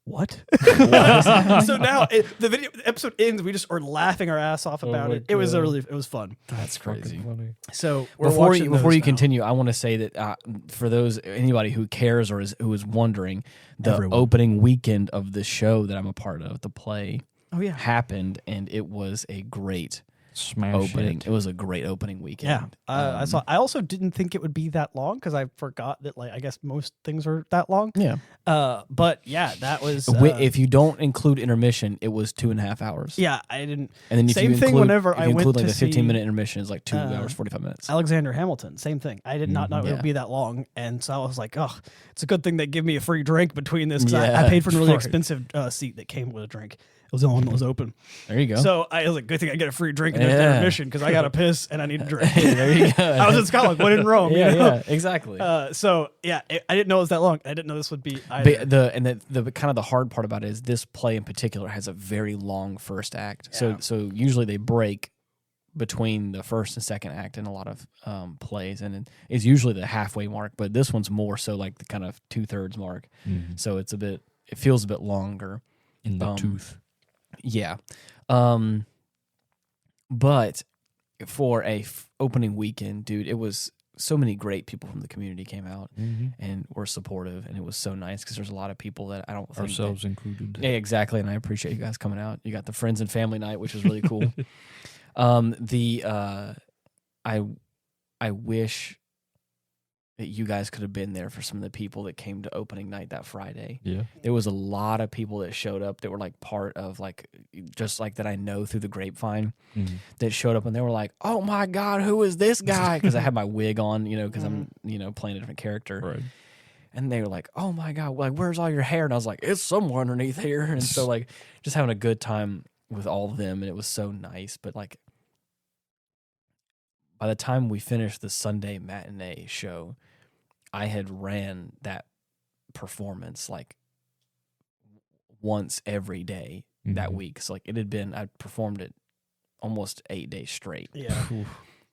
what? So now the episode ends. We just are laughing our ass off about my it. It was God. it was fun. That's crazy. Funny. So we're Before watching you those now. continue, I want to say that for anybody who cares or who is wondering, the Everyone. opening weekend of the show that I'm a part of, the play, Oh yeah, happened, and it was a great Smash opening. it. It was a great opening weekend. yeah. I saw. I also didn't think it would be that long because I forgot that I guess most things are that long. Yeah. But yeah, that was. If you don't include intermission, it was 2.5 hours. Yeah, I didn't. And then if Same you thing include, whenever if I you went include like to the 15-minute see, intermission, is like 2 hours 45 minutes. Alexander Hamilton, same thing. I did not know it Yeah. would be that long, and so I was like, "Oh, it's a good thing they give me a free drink between this." 'Cause Yeah, I paid for a really right. expensive seat that came with a drink. It was the only one that was open. There you go. So I was like, "Good thing I get a free drink and Yeah. there's intermission because I got to piss and I need a drink." There you go. I was in Scotland, what in Rome? yeah, you know? yeah, exactly. So yeah, I didn't know it was that long. I didn't know this would be. Either. But the kind of the hard part about it is this play in particular has a very long first act. Yeah. So usually they break between the first and second act in a lot of plays, and it's usually the halfway mark. But this one's more so like the kind of 2/3 mark. So it feels a bit longer. In the tooth. Yeah. But for a opening weekend, dude, it was so many great people from the community came out and were supportive, and it was so nice because there's a lot of people that I don't think ourselves included. Yeah, exactly, and I appreciate you guys coming out. You got the friends and family night, which is really cool. I wish that you guys could have been there for some of the people that came to opening night that Friday. Yeah. There was a lot of people that showed up that were like part of like, just like that I know through the grapevine that showed up, and they were like, oh my God, who is this guy? Because I had my wig on, you know, because I'm, you know, playing a different character. Right. And they were like, oh my God, like, where's all your hair? And I was like, it's somewhere underneath here. And so like just having a good time with all of them, and it was so nice. But like, by the time we finished the Sunday matinee show, I had ran that performance like once every day that week. So like it had been, I performed it almost 8 days straight. Yeah.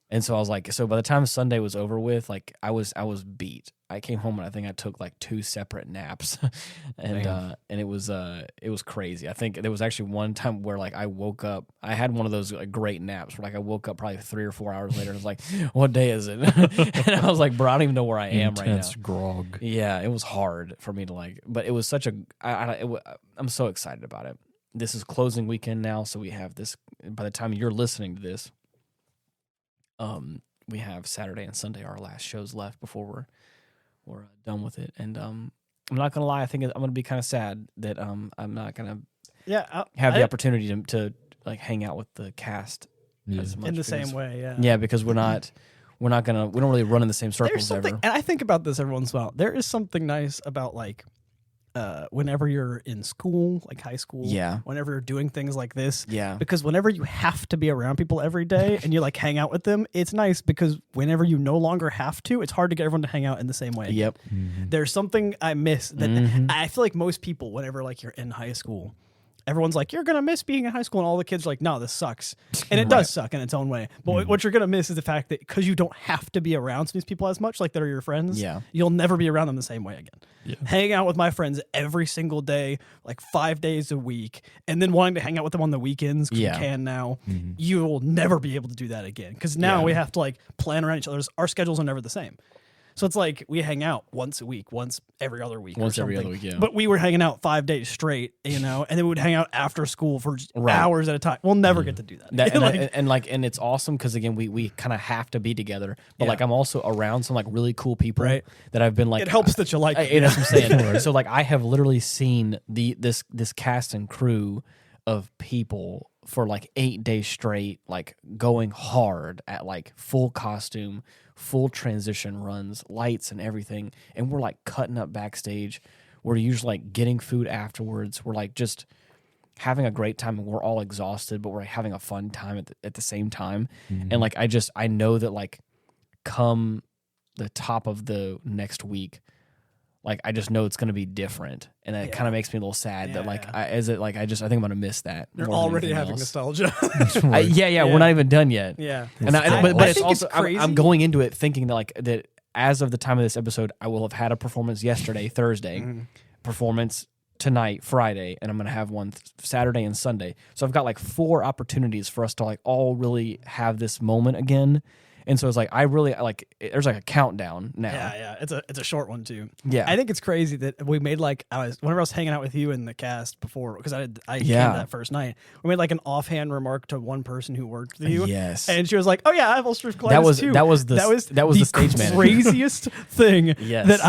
And so I was like, so by the time Sunday was over with, like I was beat. I came home and I think I took like 2 separate naps, and it was crazy. I think there was actually one time where like I woke up. I had one of those like, great naps where like I woke up probably 3 or 4 hours later and was like, "What day is it?" And I was like, "Bro, I don't even know where I am right now." Intense grog. Yeah, it was hard for me to like, but it was such a. I'm so excited about it. This is closing weekend now, so we have this. By the time you're listening to this, we have Saturday and Sunday, our last shows left before we're done with it. And I'm not gonna lie, I think I'm gonna be kind of sad that I'm not gonna have the opportunity to like hang out with the cast as much in the same way. Yeah, because we don't really run in the same circles ever. And I think about this every once in a while. There is something nice about like whenever you're in school, like high school, whenever you're doing things like this, because whenever you have to be around people every day and you like hang out with them, it's nice because whenever you no longer have to, it's hard to get everyone to hang out in the same way. Yep. There's something I miss that I feel like most people, whenever like you're in high school, everyone's like, you're going to miss being in high school. And all the kids are like, no, this sucks. And it does suck in its own way. But what you're going to miss is the fact that because you don't have to be around some of these people as much, like that are your friends, you'll never be around them the same way again. Yeah. Hanging out with my friends every single day, like 5 days a week, and then wanting to hang out with them on the weekends because you can now, you will never be able to do that again. Because now we have to like plan around each other's, our schedules are never the same. So it's like we hang out once a week, once every other week. Once every other week, yeah. But we were hanging out 5 days straight, you know, and then we would hang out after school for hours at a time. We'll never get to do that. And it's awesome because, again, we kind of have to be together. But, like, I'm also around some, like, really cool people that I've been, like... It helps that you like it. That's what I'm saying. So, like, I have literally seen this cast and crew of people for, like, 8 days straight, like, going hard at, like, full costume, full transition runs, lights and everything, and we're like cutting up backstage. We're usually like getting food afterwards. We're like just having a great time, and we're all exhausted, but we're like having a fun time at the same time. And like I know that like come the top of the next week, like I just know it's going to be different, and that kind of makes me a little sad that like I think I'm going to miss that. You're already having nostalgia. We're not even done yet. Yeah, but it's also I'm going into it thinking that like that as of the time of this episode, I will have had a performance yesterday, Thursday, performance tonight, Friday, and I'm going to have one Saturday and Sunday. So I've got like 4 opportunities for us to like all really have this moment again. And so it's like I really like. There's like a countdown now. Yeah. It's a short one too. Yeah, I think it's crazy that we made like whenever I was hanging out with you in the cast before, because I came that first night. We made like an offhand remark to one person who worked with you. Yes, and she was like, "Oh yeah, I have ulcerative colitis too." That was the stage manager. Craziest thing that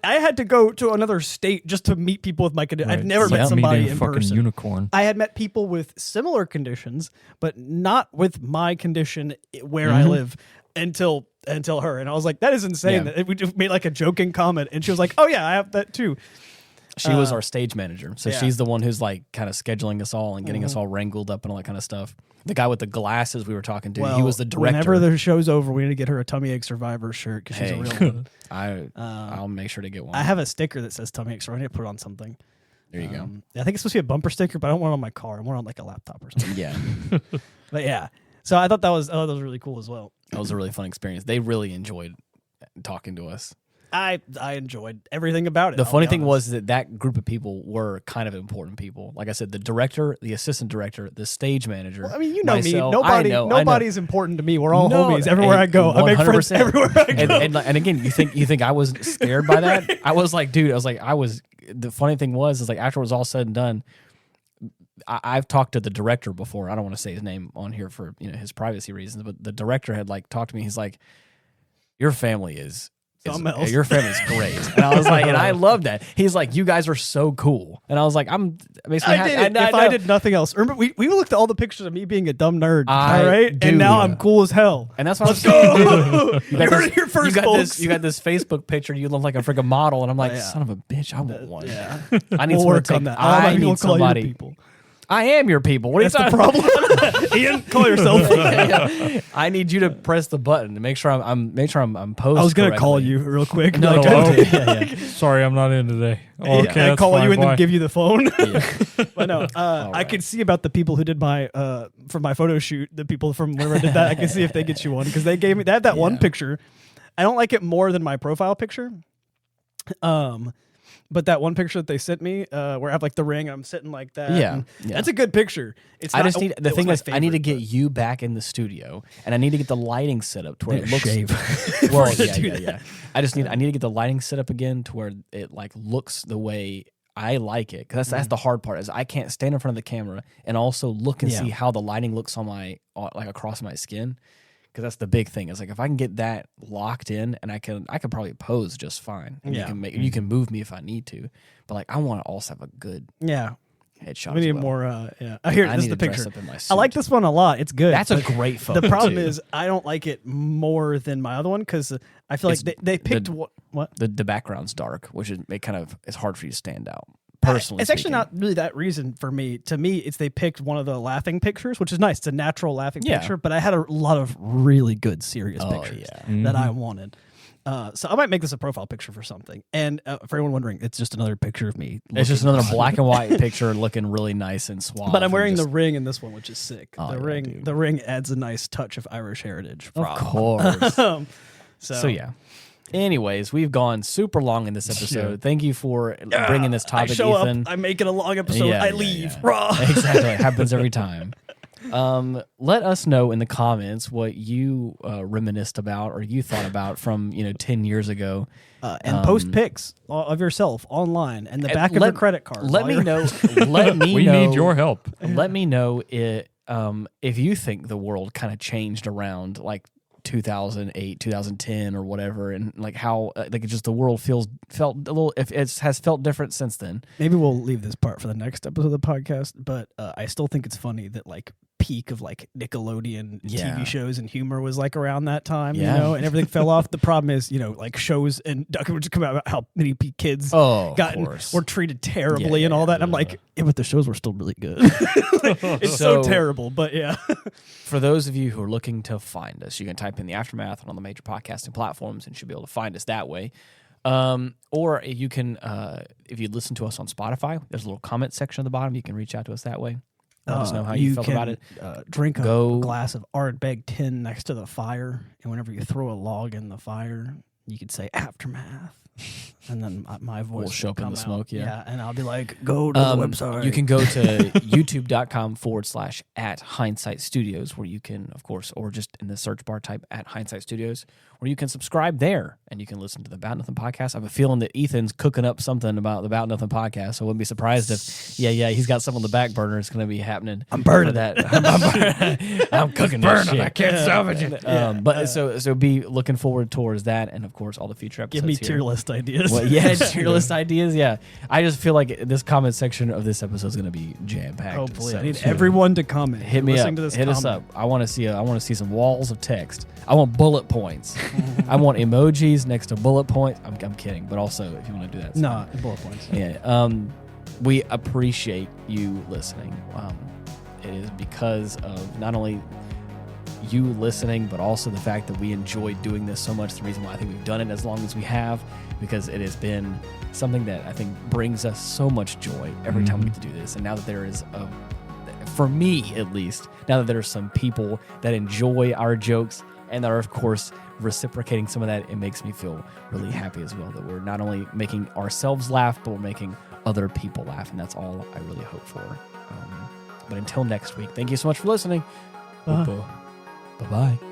I had to go to another state just to meet people with my condition. I'd never met somebody in person. Unicorn. I had met people with similar conditions, but not with my condition where I live. Until her, and I was like, that is insane. That we just made like a joking comment, and she was like, oh yeah, I have that too. She was our stage manager, so she's the one who's like kind of scheduling us all and getting us all wrangled up and all that kind of stuff. The guy with the glasses we were talking to, he was the director. Whenever the show's over, we need to get her a Tummy Ache Survivor shirt because she's a real one. I'll make sure to get one. I have a sticker that says Tummy Ache, so I need to put it on something. There you go. I think it's supposed to be a bumper sticker, but I don't want it on my car. I want it on like a laptop or something. Yeah. But yeah. So that was really cool as well. That was a really fun experience. They really enjoyed talking to us. I enjoyed everything about it. The funny thing was that group of people were kind of important people. Like I said, the director, the assistant director, the stage manager. Well, I mean, you know myself, me. Nobody's important to me. We're all homies everywhere I go. I make friends everywhere I go. And again, you think I was scared by that? I was like, dude. The funny thing is like after it was all said and done, I've talked to the director before. I don't want to say his name on here for his privacy reasons, but the director had like talked to me. He's like, your family is your family's great. And I was like, and I love that. He's like, you guys are so cool. And I was like, I did nothing else. Remember, we looked at all the pictures of me being a dumb nerd, all right? Do. And now I'm cool as hell. And that's what I'm saying. You heard it here first, folks. You got this Facebook picture. You look like a freaking model, and I'm like, son of a bitch, I want one. Yeah. I need we'll work on that. I need somebody. People. I am your people. What are you That's talking the problem? Ian, call yourself. I need you to press the button to make sure I'm posed. I was gonna call you real quick. No, Sorry, I'm not in today. Okay, I call you and then give you the phone. Yeah. But no, I could see about the people who did my for my photo shoot. The people from wherever I did that, I can see if they get you one because they had that one picture. I don't like it more than my profile picture. But that one picture that they sent me, where I have like the ring, and I'm sitting like that. Yeah. That's a good picture. I need to get you back in the studio, and I need to get the lighting set up to where it looks. Well, yeah. I need to get the lighting set up again to where it like looks the way I like it. Because that's the hard part is I can't stand in front of the camera and also look and see how the lighting looks on my like across my skin. Because that's the big thing. Is like if I can get that locked in, and I can probably pose just fine. And you can move me if I need to, but like I want to also have a good headshot. We need more. Here, this is the picture. I like this one a lot. It's good. That's a great photo. The problem is I don't like it more than my other one because I feel like they picked what the background's dark, which is it's hard for you to stand out. Personally, it's actually not really that reason for me. To me, it's they picked one of the laughing pictures, which is nice. It's a natural laughing picture, but I had a lot of really good serious pictures that I wanted. So I might make this a profile picture for something. And for anyone wondering, it's just another picture of me. It's just another black and white picture looking really nice and suave. But I'm wearing the ring in this one, which is sick. The ring adds a nice touch of Irish heritage. Of course. So yeah. Anyways, we've gone super long in this episode. Thank you for bringing this topic, I show Ethan. Up, I make it a long episode. I leave. Exactly. It happens every time. Let us know in the comments what you reminisced about or you thought about from 10 years ago. And post pics of yourself online and the back of your credit card. Let me know. We need your help. Let me know if you think the world kind of changed around like 2008, 2010 or whatever, and like how like just the world felt a little, if it has felt different since then. Maybe we'll leave this part for the next episode of the podcast, but I still think it's funny that like peak of like Nickelodeon TV shows and humor was like around that time, and everything fell off. The problem is, like shows and documentaries come out about how many kids were treated terribly and all that. And I'm like, but the shows were still really good. It's so terrible, but yeah. For those of you who are looking to find us, you can type in The Aftermath on the major podcasting platforms and should be able to find us that way. Or you can, if you listen to us on Spotify, there's a little comment section at the bottom. You can reach out to us that way. Let us know how you felt about it. Drink a glass of Ardbeg tin next to the fire, and whenever you throw a log in the fire, you could say Aftermath. And then my voice will show up in the smoke, and I'll be like, go to the website. You can go to youtube.com/@Hindsight Studios, where you can, of course, or just in the search bar type @Hindsight Studios, where you can subscribe there and you can listen to the About Nothing podcast. I have a feeling that Ethan's cooking up something about the About Nothing podcast, so I wouldn't be surprised if, he's got something on the back burner. It's going to be happening. I'm burning that. I'm cooking that shit. I can't salvage it. But so be looking forward towards that, and of course all the future episodes. Give me tier list ideas. Well, tier list ideas. Yeah, I just feel like this comment section of this episode is going to be jam packed. Hopefully, so, I need everyone to comment. Hit me up. Hit us up. I want to see some walls of text. I want bullet points. I want emojis next to bullet points. I'm kidding, but also if you want to do that, no bullet points. Yeah. We appreciate you listening. It is because of not only you listening, but also the fact that we enjoy doing this so much. The reason why I think we've done it as long as we have, because it has been something that I think brings us so much joy every time we get to do this. And now that there is for me at least, now that there are some people that enjoy our jokes and that are, of course, reciprocating some of that, it makes me feel really happy as well that we're not only making ourselves laugh, but we're making other people laugh. And that's all I really hope for. But until next week, thank you so much for listening. Bye. Bye-bye.